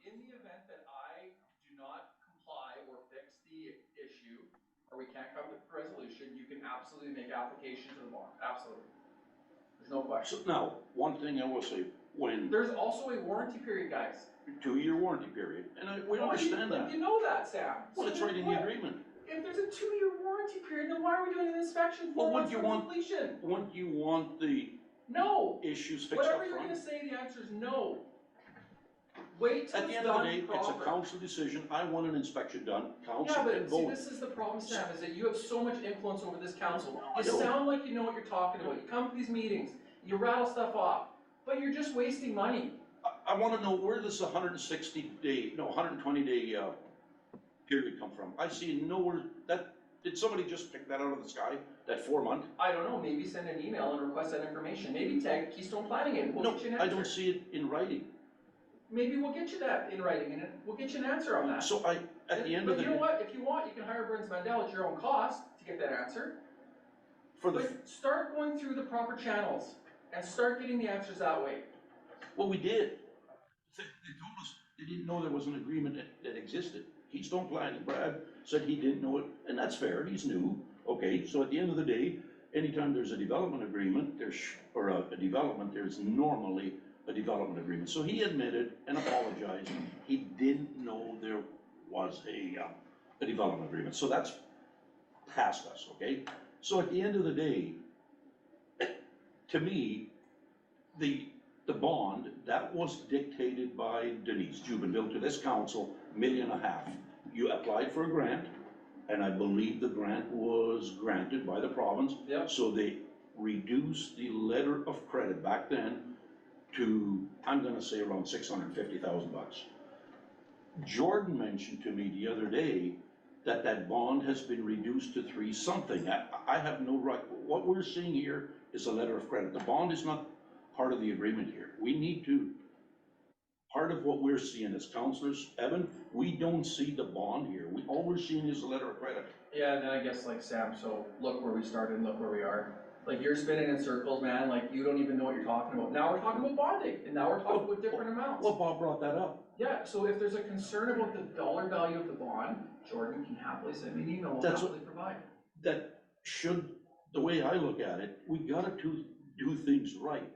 In the event that I do not comply or fix the issue, or we can't come to a resolution, you can absolutely make application to the bond, absolutely. There's no question. So now, one thing I will say, when There's also a warranty period, guys. 2-year warranty period, and we understand that. You know that, Sam. Well, it's right in the agreement. If there's a 2-year warranty period, then why are we doing an inspection Well, 4 what months do you from want? completion? Wouldn't you want the No. issues fixed up Whatever you're gonna front? say, the answer is no. Wait till At the it's end of the done day, it's a proper. council decision. I want an inspection done. Yeah, Council but can see, vote. this is the problem, Sam, is that you have so much influence over this council. I You don't. sound like you know what you're talking about. You come to these meetings, you rattle stuff off, but you're just wasting money. I wanna know where does the 120 day, period come from? I see nowhere, did somebody just pick that out of the sky, that 4 month? I don't know, maybe send an email and request that information. Maybe tag Keystone Planning in, we'll No, get you an I answer. don't see it in writing. Maybe we'll get you that in writing and we'll get you an answer on that. So at the end But of the you know day, what, if you want, you can hire Burns Mandel at your own cost to get that answer. for the, But start going through the proper channels and start getting the answers that way. well, we did. They told us, they didn't know there was an agreement that existed. Keystone Planning, Brad said he didn't know it, and that's fair, he's new. Okay, so at the end of the day, anytime there's a development agreement, or a development, there's normally a development agreement. So he admitted and apologized, he didn't know there was a development agreement. So that's past us, okay? So at the end of the day, to me, the bond, that was dictated by Denise Jubenville to this council, $1.5 million. You applied for a grant, and I believe the grant was granted by the province. Yep. So they reduced the letter of credit back then to, I'm gonna say around $650,000. Jordan mentioned to me the other day that bond has been reduced to 3 something. I have no right, what we're seeing here is a letter of credit. The bond is not part of the agreement here. We need to, part of what we're seeing as councillors, Evan, we don't see the bond here. All we're seeing is a letter of credit. Yeah, and then I guess like Sam, so look where we started and look where we are. Like you're spinning in circles, man, like you don't even know what you're talking about. Now we're talking about bonding, and now we're talking about different amounts. Well, Bob brought that up. Yeah, so if there's a concern about the dollar value of the bond, Jordan can happily send me an email, we'll That's happily provide. That should, the way I look at it, we gotta do things right.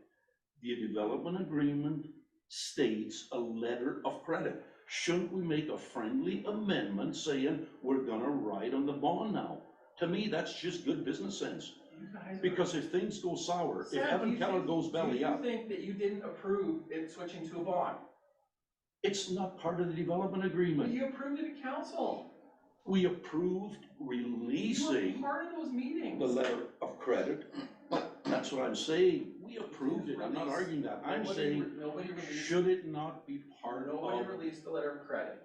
The development agreement states a letter of credit. Shouldn't we make a friendly amendment saying we're gonna write on the bond now? To me, that's just good business sense. You guys are- Because if things go sour, if Sam, do Evan you Keller think- goes belly up, Do you think that you didn't approve it switching to a bond? it's not part of the development But agreement. you approved it at council. We approved You were releasing part of those meetings. the letter of credit, but That's what I'm saying, we approved it, I'm not arguing that, I'm saying, Nobody released, should it not be part nobody of, released the letter of credit.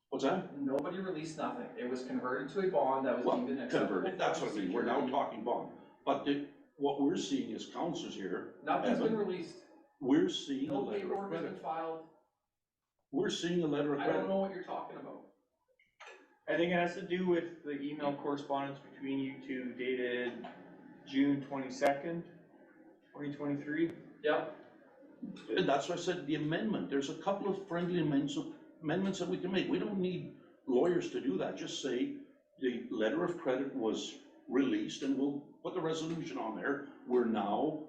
what's that? Nobody released nothing. It was converted to a bond that was Well, deemed an acceptable converted, that's form what of I mean, we're now security. talking bond, but what we're seeing as councillors here, Nothing's been Evan, released. we're seeing a No letter of paperwork has been credit. filed. We're seeing a letter of I don't credit. know what you're talking about. I think it has to do with the email correspondence between you two dated June 22nd, 2023. Yep. And that's why I said the amendment, there's a couple of friendly amendments that we can make, we don't need lawyers to do that, just say the letter of credit was released and we'll put the resolution on there, we're now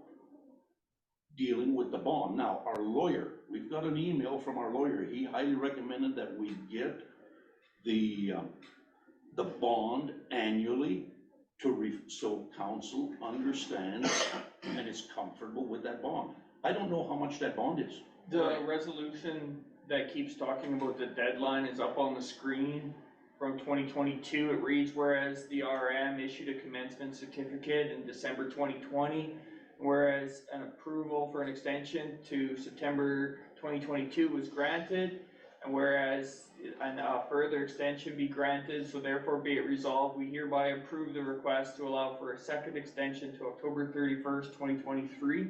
dealing with the bond. Now, our lawyer, we've got an email from our lawyer, he highly recommended that we get the bond annually so council understands and is comfortable with that bond. I don't know how much that bond is. The resolution that keeps talking about the deadline is up on the screen from 2022. It reads, whereas the RM issued a commencement certificate in December 2020, whereas an approval for an extension to September 2022 was granted, and whereas a further extension be granted, so therefore be it resolved, we hereby approve the request to allow for a second extension to October 31st, 2023.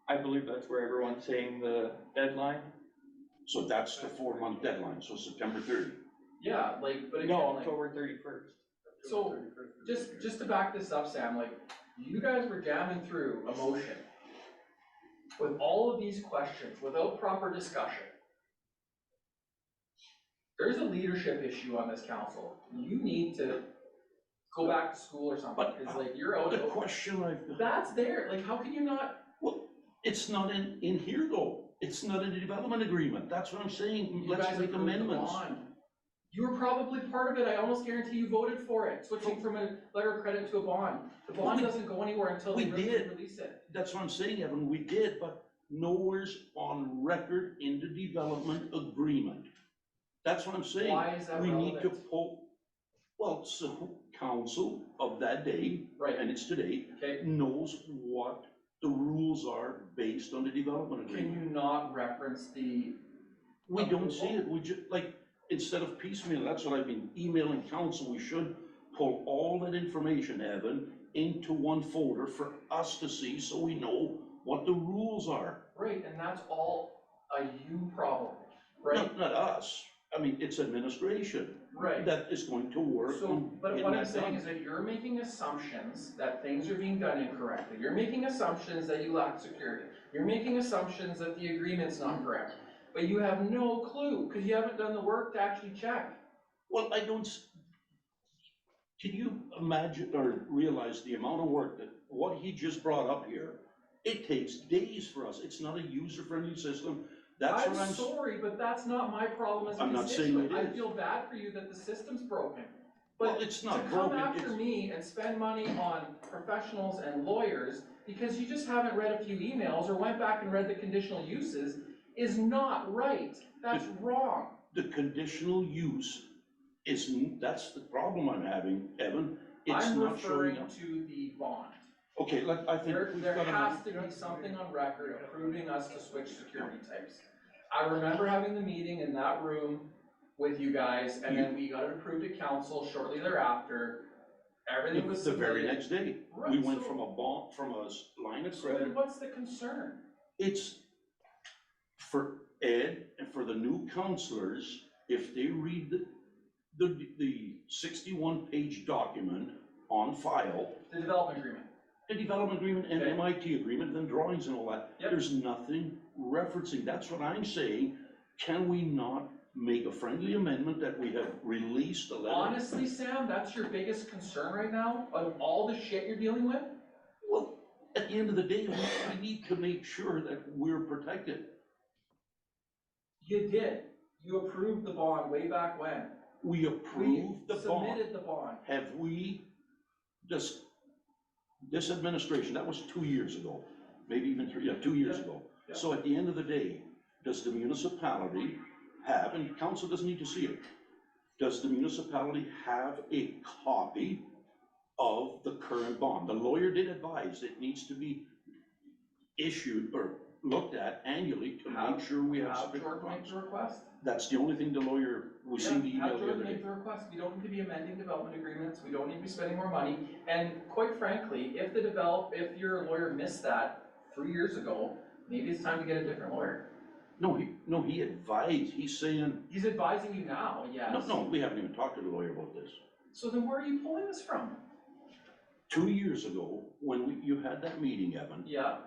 I believe that's where everyone's saying the deadline. So that's the 4-month deadline, so September 30. Yeah, like, but again, No, like, October 31st. so, just to back this up, Sam, like, you guys were jamming through a motion with all of these questions without proper discussion. There's a leadership issue on this council. You need to go back to school or something, But, because like, you're out The of, question I've, that's there, like, how can you not? well, it's not in here though, it's not in the development agreement, that's what I'm saying, You let's guys make approved the amendments. bond. You were probably part of it, I almost guarantee you voted for it, switching from a letter of credit to a bond. The bond We- doesn't go anywhere until they we really did. release it. That's what I'm saying, Evan, we did, but nowhere's on record in the development agreement. That's what I'm saying. Why is that We need to relevant? pull, well, so council of that day, Right, and it's today, okay, knows what the rules are based on the development can agreement. you not reference the, We don't see it, we just, like, instead of piecemeal, that's what I've been emailing council, we should pull all that information, Evan, into one folder for us to see, so we know what the rules are. right, and that's all a you problem, right? Not us, I mean, it's administration Right. that is going to work So, on but getting what I'm that saying done. is that you're making assumptions that things are being done incorrectly. You're making assumptions that you lack security. You're making assumptions that the agreement's not correct. But you have no clue, because you haven't done the work to actually check. Well, can you imagine or realize the amount of work that, what he just brought up here? It takes days for us, it's not a user-friendly system, that's I'm what I'm. sorry, but that's not my problem as a I'm not saying constituent. it I is. feel bad for you that the system's broken. Well, But it's to not come broken, after it's, me and spend money on professionals and lawyers because you just haven't read a few emails or went back and read the conditional uses is not right. That's wrong. the conditional use that's the problem I'm having, Evan, it's I'm not showing referring up. to the bond. Okay, I think There, we've there got has a, to be something on record approving us to switch security types. I remember having the meeting in that room with you guys, and then we got it approved at council shortly thereafter. Everything was the very submitted. next day, we Right, went so- from a bond, from a line of So then credit. what's the concern? It's for Ed and for the new counselors, if they read the 61-page document on file, The development agreement. the development agreement and Okay. MIT agreement, then drawings and all that, Yep. there's nothing referencing, that's what I'm saying. Can we not make a friendly amendment that we have released the letter? Honestly, Sam, that's your biggest concern right now, of all the shit you're dealing with? Well, at the end of the day, we need to make sure that we're protected. You did. You approved the bond way back when. We We approved the bond. submitted the bond. Have we, this administration, that was 2 years ago, maybe even 2 years Yeah. ago. Yeah. So at the end of the day, does the municipality have, and council doesn't need to see it, does the municipality have a copy of the current bond. The lawyer did advise it needs to be issued or looked at annually to make sure we have Have sufficient Jordan make funds. the request? That's the only thing the lawyer, we seen the Yeah, email have the Jordan other day. make the request, we don't need to be amending development agreements, we don't need to be spending more money, and quite frankly, if your lawyer missed that 3 years ago, maybe it's time to get a different lawyer. No, he advised, he's saying, He's advising you now, yes. no, we haven't even talked to the lawyer about this. So then where are you pulling this from? 2 years ago, when you had that meeting, Evan, Yeah,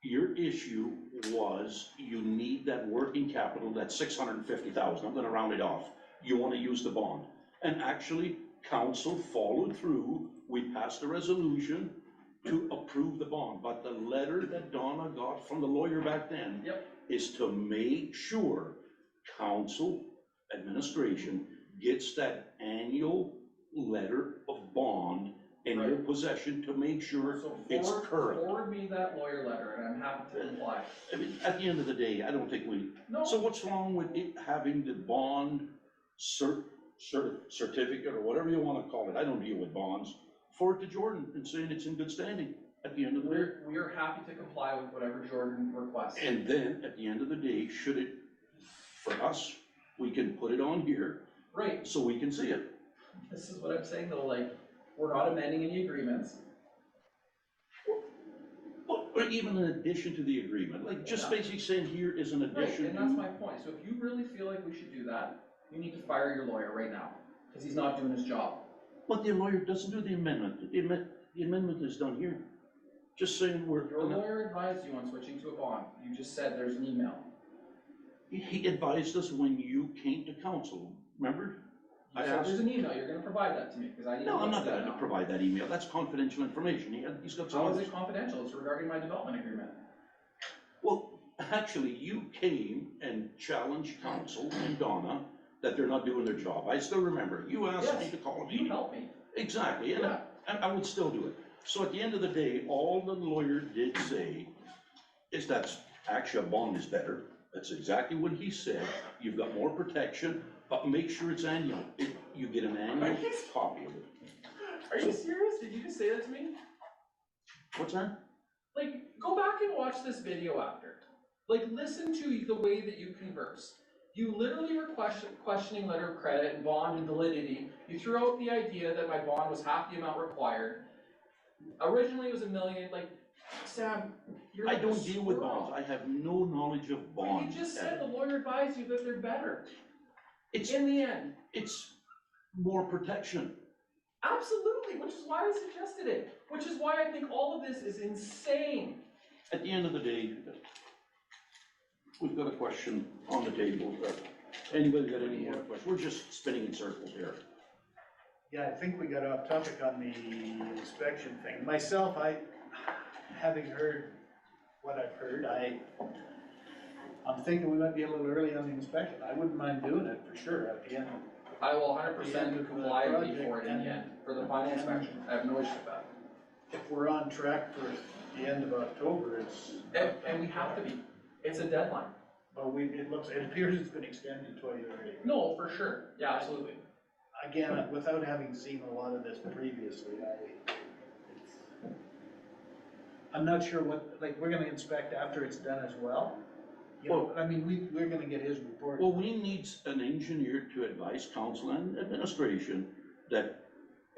your issue was you need that working capital, that 650,000, I'm gonna round it off. You wanna use the bond. And actually, council followed through, we passed a resolution to approve the bond, but the letter that Donna got from the lawyer back then Yep. is to make sure council administration gets that annual letter of bond in your possession to make sure so it's current. forward me that lawyer letter and I'm happy to comply. I mean, at the end of the day, I don't think No. so what's wrong with it having the bond certificate or whatever you wanna call it, I don't deal with bonds, forward to Jordan and saying it's in good standing at the end of the day. We are happy to comply with whatever Jordan requests. And then, at the end of the day, should it, for us, we can put it on here Right, so we can see it. this is what I'm saying though, like, we're not amending any agreements. Or even in addition to the agreement, like just Yeah. basically saying here is an Right, addition and that's to. my point, so if you really feel like we should do that, you need to fire your lawyer right now, because he's not doing his job. But the lawyer doesn't do the amendment, the amendment is done here. Just saying we're. Your lawyer advised you on switching to a bond, you just said there's an email. He advised us when you came to council, remember? You I said asked- there's an email, you're gonna provide that to me, because I need to No, I'm look not at that gonna now. provide that email, that's confidential information, he's got some How is others. it confidential? It's regarding my development agreement. Well, actually, you came and challenged council and Donna that they're not doing their job, I still remember, you asked me Yes, to call a You meeting. helped me. Exactly, and Yeah. I would still do it. So at the end of the day, all the lawyer did say is that actually a bond is better. That's exactly what he said. You've got more protection, but make sure it's annual. You get an annual copy of it. Are you serious? Did you just say that to me? What's that? Like, go back and watch this video after. Like, listen to the way that you converse. You literally were questioning letter of credit and bond and validity. You threw out the idea that my bond was half the amount required. Originally, it was $1 million, like, Sam, you're I like a don't deal with squirrel. bonds. I have no knowledge of But bonds. you just said the lawyer advised you that they're better. It's, In the end, it's more protection. absolutely, which is why I suggested it. Which is why I think all of this is insane. At the end of the day, we've got a question on the table. Anybody got any more questions? We're just spinning in circles here. Yeah, I think we got off topic on the inspection thing. Myself, having heard what I've heard, I'm thinking we might be a little early on the inspection. I wouldn't mind doing it for sure at the end. I will At the 100% end of the comply and pay project, for it in the end, for the final inspection. I have no issue with that. If we're on track for the end of October, it's. And we have to be. It's a deadline. But it appears it's been extended twice already. No, for sure. Yeah, absolutely. Again, without having seen a lot of this previously, I'm not sure what, like, we're gonna inspect after it's done as well? You know, I mean, we're gonna get his report. Well, we need an engineer to advise council and administration that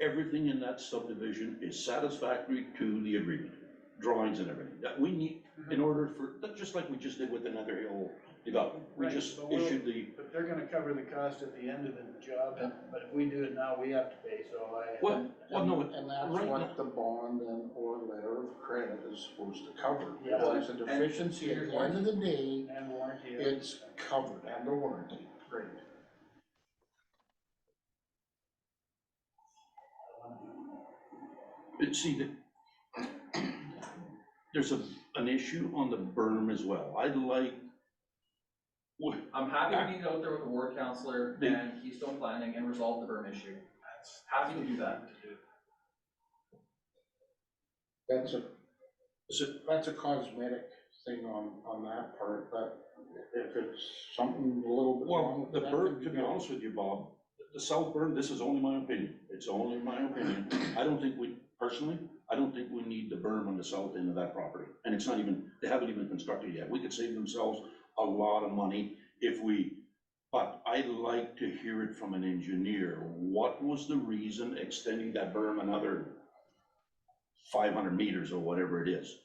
everything in that subdivision is satisfactory to the agreement, drawings and everything, that we need in order for, just like we just did with another Hill development. We Right, just but we'll- issued the, But they're gonna cover the cost at the end of the job, but if we do it now, we have to pay, so well, no, And that's right what now- the bond and or letter of credit is supposed to cover. Yeah. If there's a deficiency at the end of the day, And warranty. it's covered and the warranty. Great. see, there's an issue on the berm as well. I'd like, I'm happy to be out there with the ward counselor and Keystone Planning and resolve the berm issue. Happy to do that. That's a cosmetic thing on that part, but if it's something a little bit well, wrong the with that, berm, then to be honest with you, Bob, the south berm, this is only my opinion, it's only my opinion, I don't think we, personally, I don't think we need the berm on the south end of that property. And it's not even, they haven't even constructed yet, we could save themselves a lot of money if we, but I'd like to hear it from an engineer. What was the reason extending that berm another 500 meters or whatever it is?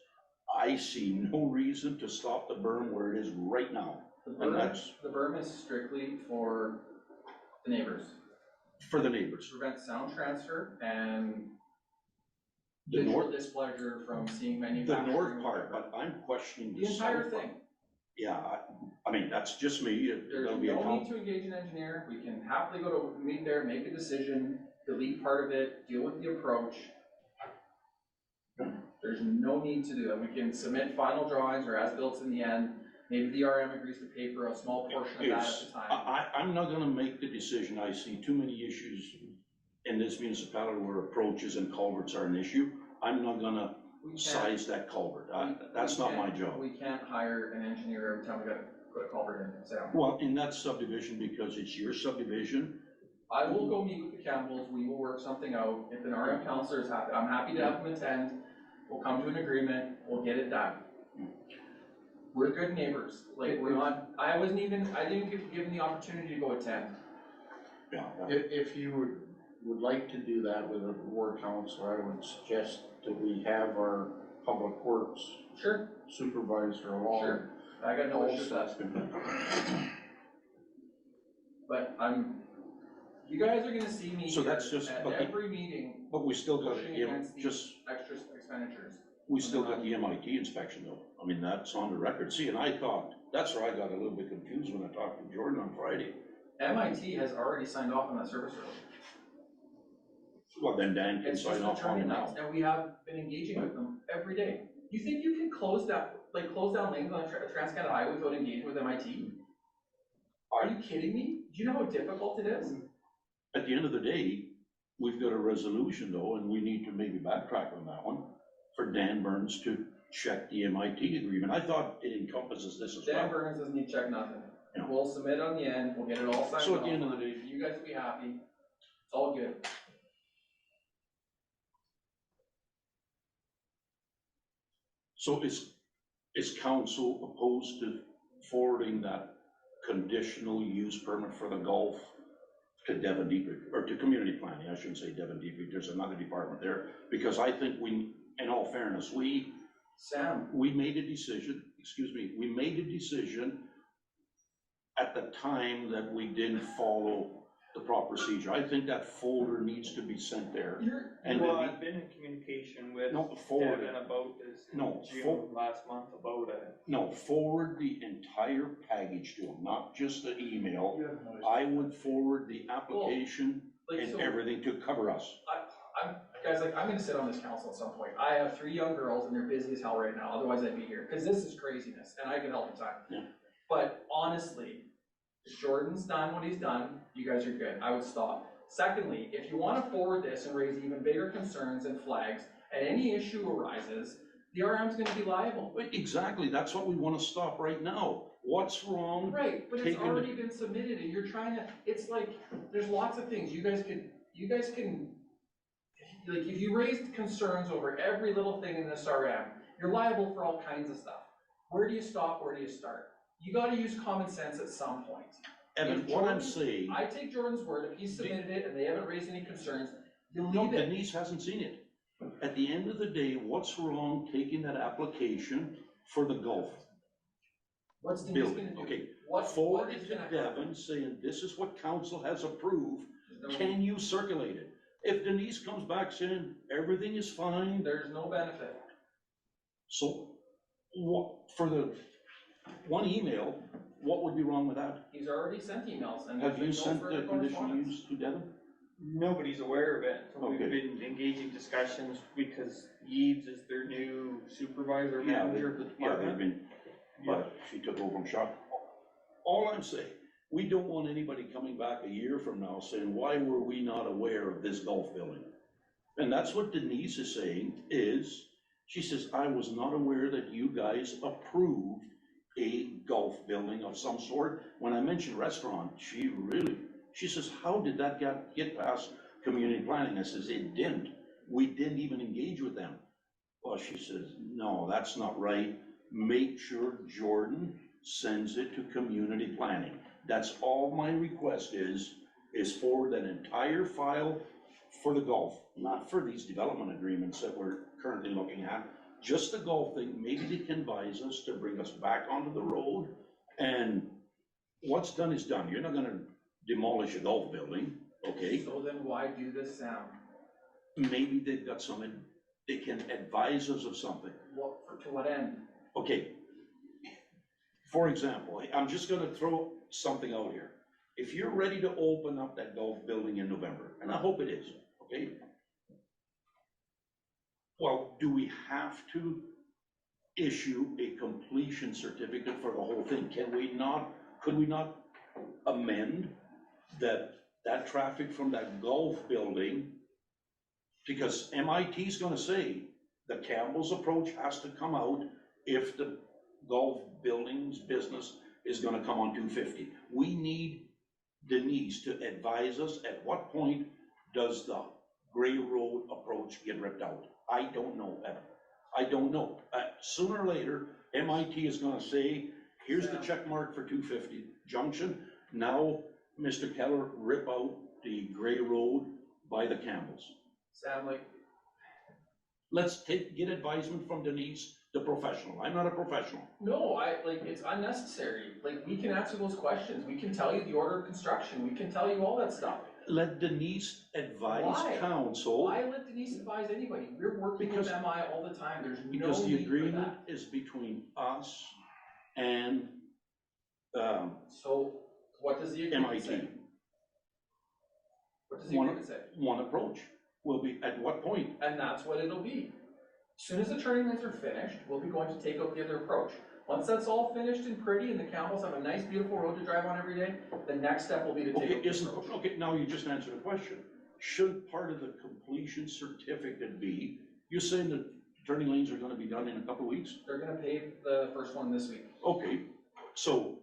I see no reason to stop the berm where it is right now. And that's The berm is strictly for the neighbors, for the neighbors. to prevent sound transfer and The visual north, displeasure from seeing the manufacturing. north part, but I'm questioning The the entire south part. thing. Yeah, I mean, that's just me, There's that'll be a no need to engage an engineer, we can happily go to meet there, make a decision, delete part of it, deal with the approach. There's no need to do that, we can submit final drawings or as-built in the end, maybe the RM agrees to pay for a small portion of that It's- at the time. I'm not gonna make the decision, I see too many issues in this municipality where approaches and culverts are an issue. I'm not gonna We can't- size that culvert, we- that's we not my can't- job. We can't hire an engineer every time we gotta put a culvert in, so. Well, in that subdivision, because it's your subdivision, I will go meet with the Campbells, we will work something out, if an RM counselor is happy, I'm happy to have them attend, we'll come to an agreement, we'll get it done. We're good neighbors, like, we're not, I didn't get given the opportunity to go attend. yeah. If you would like to do that with a ward councilor, I would suggest that we have our public works Sure, supervisor along. sure, I got no issue with that, but you guys are gonna see me So that's here just- at okay. every meeting But we still got, pushing you know, against these just, extra expenditures. we still got the MIT inspection though. I mean, that's on the record. See, and I thought, that's where I got a little bit confused when I talked to Jordan on Friday. MIT has already signed off on that service road. Well, then Dan can It's just sign the off on it turning now. lanes, and we have been engaging with them every day. You think you can close down lanes on Trans-Canada Highway without engaging with MIT? Are you kidding me? Do you know how difficult it is? At the end of the day, we've got a resolution though, and we need to maybe backtrack on that one for Dan Burns to check the MIT agreement. I thought it encompasses this as Dan well. Burns doesn't need to check nothing. Yeah. We'll submit on the end, we'll get it all signed off. So at the end of the day- You guys will be happy. It's all good. So is council opposed to forwarding that conditional use permit for the golf to Devon Dietrich, or to community planning? I shouldn't say Devon Dietrich, there's another department there, because I think we, in all fairness, Sam, we made a decision, we made a decision at the time that we didn't follow the proper procedure. I think that folder needs to be sent there. And Well, then I've been in communication with No, forward Devin it. about this No, in June last month about it. No, forward the entire package to them, not just the email. You have no issue. I would forward the application like, and so, everything to cover us. I'm gonna sit on this council at some point. I have 3 young girls and they're busy as hell right now, otherwise I'd be here, cause this is craziness, and I can help in time. Yeah. But honestly, if Jordan's done what he's done, you guys are good, I would stop. Secondly, if you wanna forward this and raise even bigger concerns and flags, and any issue arises, the RM's gonna be liable. But exactly, that's what we wanna stop right now. What's wrong? Right, but it's Taking the- already been submitted, and you're trying to, it's like, there's lots of things, you guys can, like, if you raised concerns over every little thing in this RM, you're liable for all kinds of stuff. Where do you stop, where do you start? You gotta use common sense at some point. Evan, If what I'm Jordan- saying, I take Jordan's word, if he submitted it and they haven't raised any concerns, you no, leave it. Denise hasn't seen it. At the end of the day, what's wrong taking that application for the golf What's Denise gonna building? do? Okay, What forward is it to gonna happen? Devon saying, this is what council has approved. There's no- Can you circulate it? If Denise comes back saying everything is fine, There's no benefit. so what, for the one email, what would be wrong with that? He's already sent emails and there's Have been you no sent further the conditional correspondence. use to Devon? Nobody's aware of it, so we've Okay. been engaging discussions because Yeves is their new supervisor, Yeah, manager of the Yeah, they've department. been, yeah, she took over from Chuck. All I'm saying, we don't want anybody coming back a year from now saying, why were we not aware of this golf building? And that's what Denise is saying is, she says, I was not aware that you guys approved a golf building of some sort. When I mentioned restaurant, she She says, how did that get past community planning? I says, it didn't. We didn't even engage with them. Well, she says, no, that's not right. Make sure Jordan sends it to community planning. That's all my request is for that entire file for the golf, not for these development agreements that we're currently looking at. Just the golf thing, maybe they can advise us to bring us back onto the road, and what's done is done. You're not gonna demolish a golf building, okay? So then why do this, Sam? Maybe they've got something, they can advise us of something. To what end? Okay. For example, I'm just gonna throw something out here. If you're ready to open up that golf building in November, and I hope it is, okay? Well, do we have to issue a completion certificate for the whole thing? Could we not amend that traffic from that golf building? Because MIT is gonna say the Campbell's approach has to come out if the golf building's business is gonna come on 250. We need Denise to advise us at what point does the Gray Road approach get ripped out. I don't know, Evan. I don't know. Sooner or later, MIT is gonna say, here's the check mark for 250 Junction. Now, Mr. Keller, rip out the Gray Road by the Campbells. Sam, like, Let's get advisement from Denise, the professional. I'm not a professional. no, it's unnecessary. Like, we can answer those questions. We can tell you the order of construction. We can tell you all that stuff. Let Denise advise Why? council. Why let Denise advise anybody? We're working with MI all the time. There's no Because the need for agreement that. is between us and, So, what does the agreement say? MIT. What does the agreement say? One approach will be, at what point? And that's what it'll be. As soon as the turning lanes are finished, we'll be going to take out the other approach. Once that's all finished and pretty and the Campbells have a nice, beautiful road to drive on every day, the next step will be to take Okay, out the approach. okay, now you just answered the question. Should part of the completion certificate be, you're saying that turning lanes are gonna be done in a couple of weeks? They're gonna pave the first one this week. Okay, so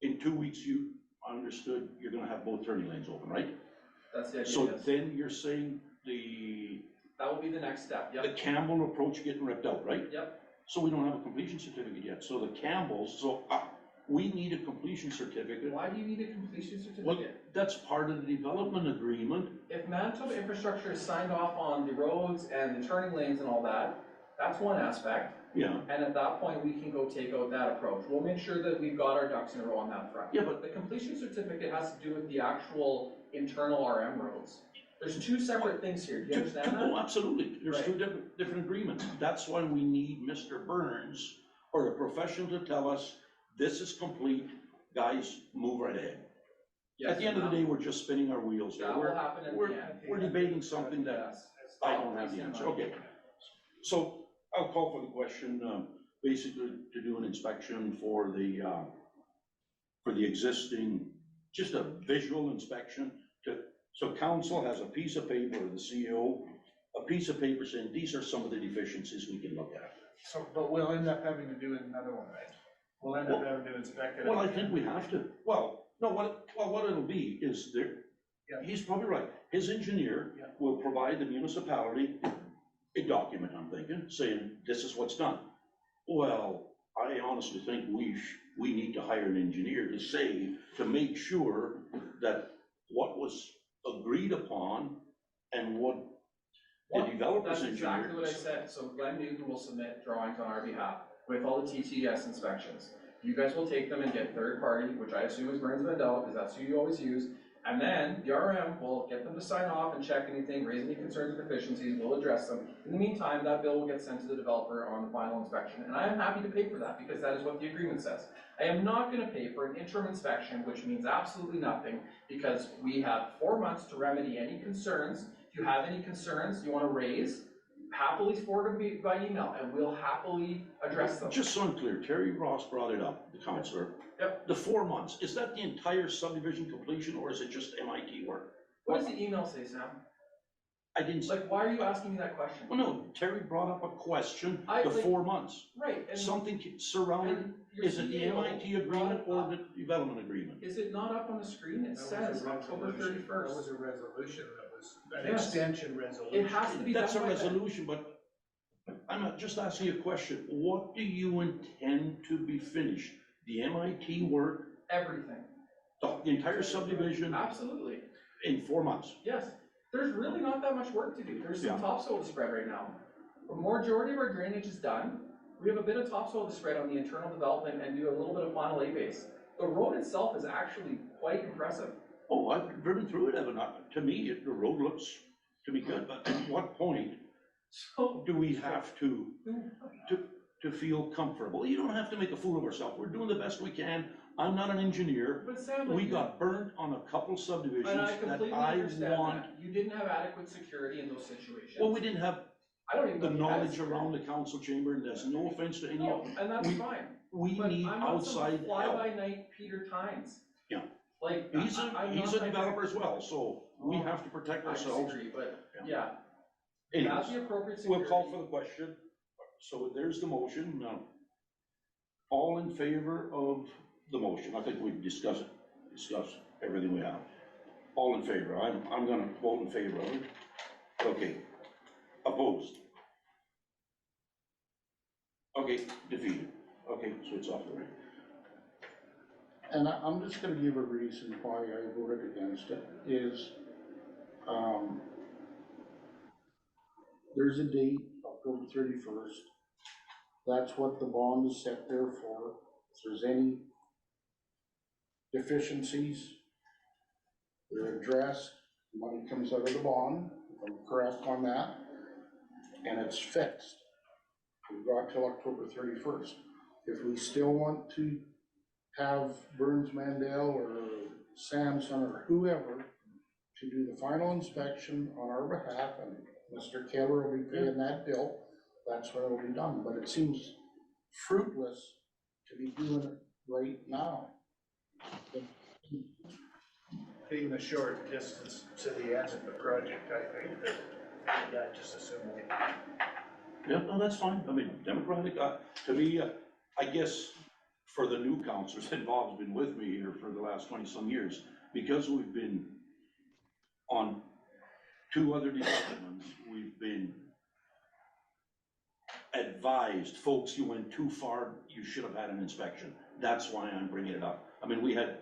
in 2 weeks, you understood you're gonna have both turning lanes open, right? That's the idea, So yes. then you're saying That will be the next step, the yep, Campbell approach getting ripped out, right? yep. So we don't have a completion certificate yet. So the Campbells, we need a completion certificate. Why do you need a completion Well, certificate? that's part of the development agreement. If Manitoba Infrastructure is signed off on the roads and the turning lanes and all that, that's one aspect. Yeah, And at that point, we can go take out that approach. We'll make sure that we've got our ducks in a row on that front. yeah, but The completion certificate has to do with the actual internal RM roads. There's two separate things here, do you understand oh, that? absolutely. There's Right. two different agreements. That's why we need Mr. Burns or a professional to tell us, this is complete, guys, move right ahead. At the end of the day, we're just spinning our wheels here. That will happen at the end. We're debating something that Yes. I don't have the answer. Okay. So I'll call for the question, basically to do an inspection for the existing, just a visual inspection so council has a piece of paper, the CEO, a piece of paper saying, these are some of the deficiencies we can look at. So, but we'll end up having to do another one, right? We'll end up having to inspect it. Well, I think we have to. Well, no, what it'll be is there, Yeah. he's probably right. His engineer Yeah. will provide the municipality a document, I'm thinking, saying, this is what's done. Well, I honestly think we need to hire an engineer to make sure that what was agreed upon and what the Well, developer's That's exactly what I engineer. said, so Glenn Newton will submit drawings on our behalf with all the TTS inspections. You guys will take them and get third party, which I assume is Burns Mandel, because that's who you always use. And then the RM will get them to sign off and check anything, raise any concerns or deficiencies, we'll address them. In the meantime, that bill will get sent to the developer on the final inspection, and I am happy to pay for that, because that is what the agreement says. I am not gonna pay for an interim inspection, which means absolutely nothing, because we have 4 months to remedy any concerns. If you have any concerns you wanna raise, happily forward them by email, and we'll happily address them. Just so I'm clear, Terry Ross brought it up, the counselor. Yep. The 4 months, is that the entire subdivision completion or is it just MIT work? What does the email say, Sam? I didn't, Like, why are you asking me that question? well, no, Terry brought up a question, I, the like- 4 months. Right, and. Something surrounding, and your is it the CEO MIT agreement brought or up- the development agreement? Is it not up on the screen? It That was says a October resolution. That was 31st. a resolution, that was an Yes. extension resolution. It has to be done That's a by then. resolution, but I'm just asking you a question. What do you intend to be finished? The MIT work, Everything, the entire subdivision absolutely, in 4 months? yes. There's really not that much work to do. There's some Yeah. topsoil to spread right now. The majority of our drainage is done. We have a bit of topsoil to spread on the internal development and do a little bit of final A base. The road itself is actually quite impressive. Oh, I've driven through it, Evan. To me, the road looks to be good, but at what point So, do we have to feel comfortable? You don't have to make a fool of ourselves. We're doing the best we can. I'm not an engineer. but Sam, like, We got burnt on a couple subdivisions and I that completely I understand want. that. You didn't have adequate security in those situations. Well, we didn't have I don't even know the if you had knowledge security. around the council chamber, and there's no offense to any No, of them. and that's we- fine. We But need I'm not some outside help. fly-by-night Peter Tynes. Yeah. Like, He's I'm a not that developer as guy. well, so we Oh, have to protect I ourselves. disagree, but, Yeah. yeah, Anyways, that's the appropriate we'll security. call for the question. So there's the motion. Now, all in favor of the motion? I think we've discussed everything we have. All in favor? I'm gonna vote in favor of it. Okay. Opposed? Okay, defeated. Okay, so it's off the record. And I'm just gonna give a reason why I voted against it, is, there's a date, October 31st. That's what the bond is set there for. If there's any deficiencies, they're addressed, money comes out of the bond, if I'm correct on that, and it's fixed. We've got till October 31st. If we still want to have Burns Mandel or Samson or whoever to do the final inspection on our behalf, and Mr. Keller will be paying that bill, that's when it'll be done. But it seems fruitless to be doing it right now. Being the short distance to the end of the project, I think that, yeah, just assume we. Yeah, no, that's fine. I mean, democratic, to me, I guess for the new councilors, and Bob's been with me here for the last 20-some years, because we've been on 2 other developments, we've been advised, folks, you went too far, you should have had an inspection. That's why I'm bringing it up. I mean, we had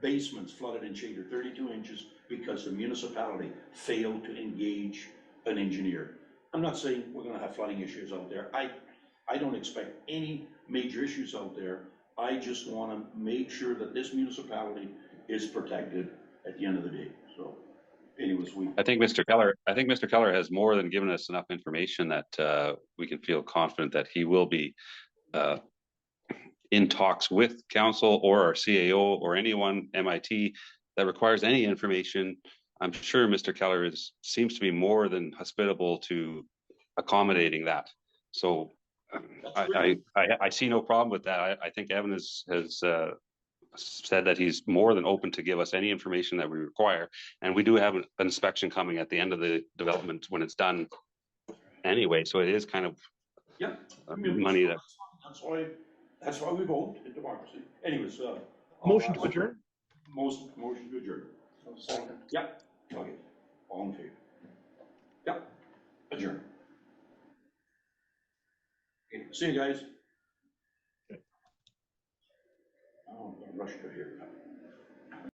basements flooded in Chater 32 inches because the municipality failed to engage an engineer. I'm not saying we're gonna have flooding issues out there. I don't expect any major issues out there. I just wanna make sure that this municipality is protected at the end of the day, so. Anyways, I think Mr. Keller has more than given us enough information that we can feel confident that he will be in talks with council or our CAO or anyone, MIT, that requires any information. I'm sure Mr. Keller seems to be more than hospitable to accommodating that. So I see no problem with that. I think Evan has said that he's more than open to give us any information that we require. And we do have an inspection coming at the end of the development when it's done anyway. So it is kind of yeah, money that. That's why we vote in democracy. Anyways, Motion to adjourn? Motion to adjourn. Second. Yeah, okay, all in favor? Yeah, adjourn. Okay, see you guys. Oh, I'm gonna rush to here.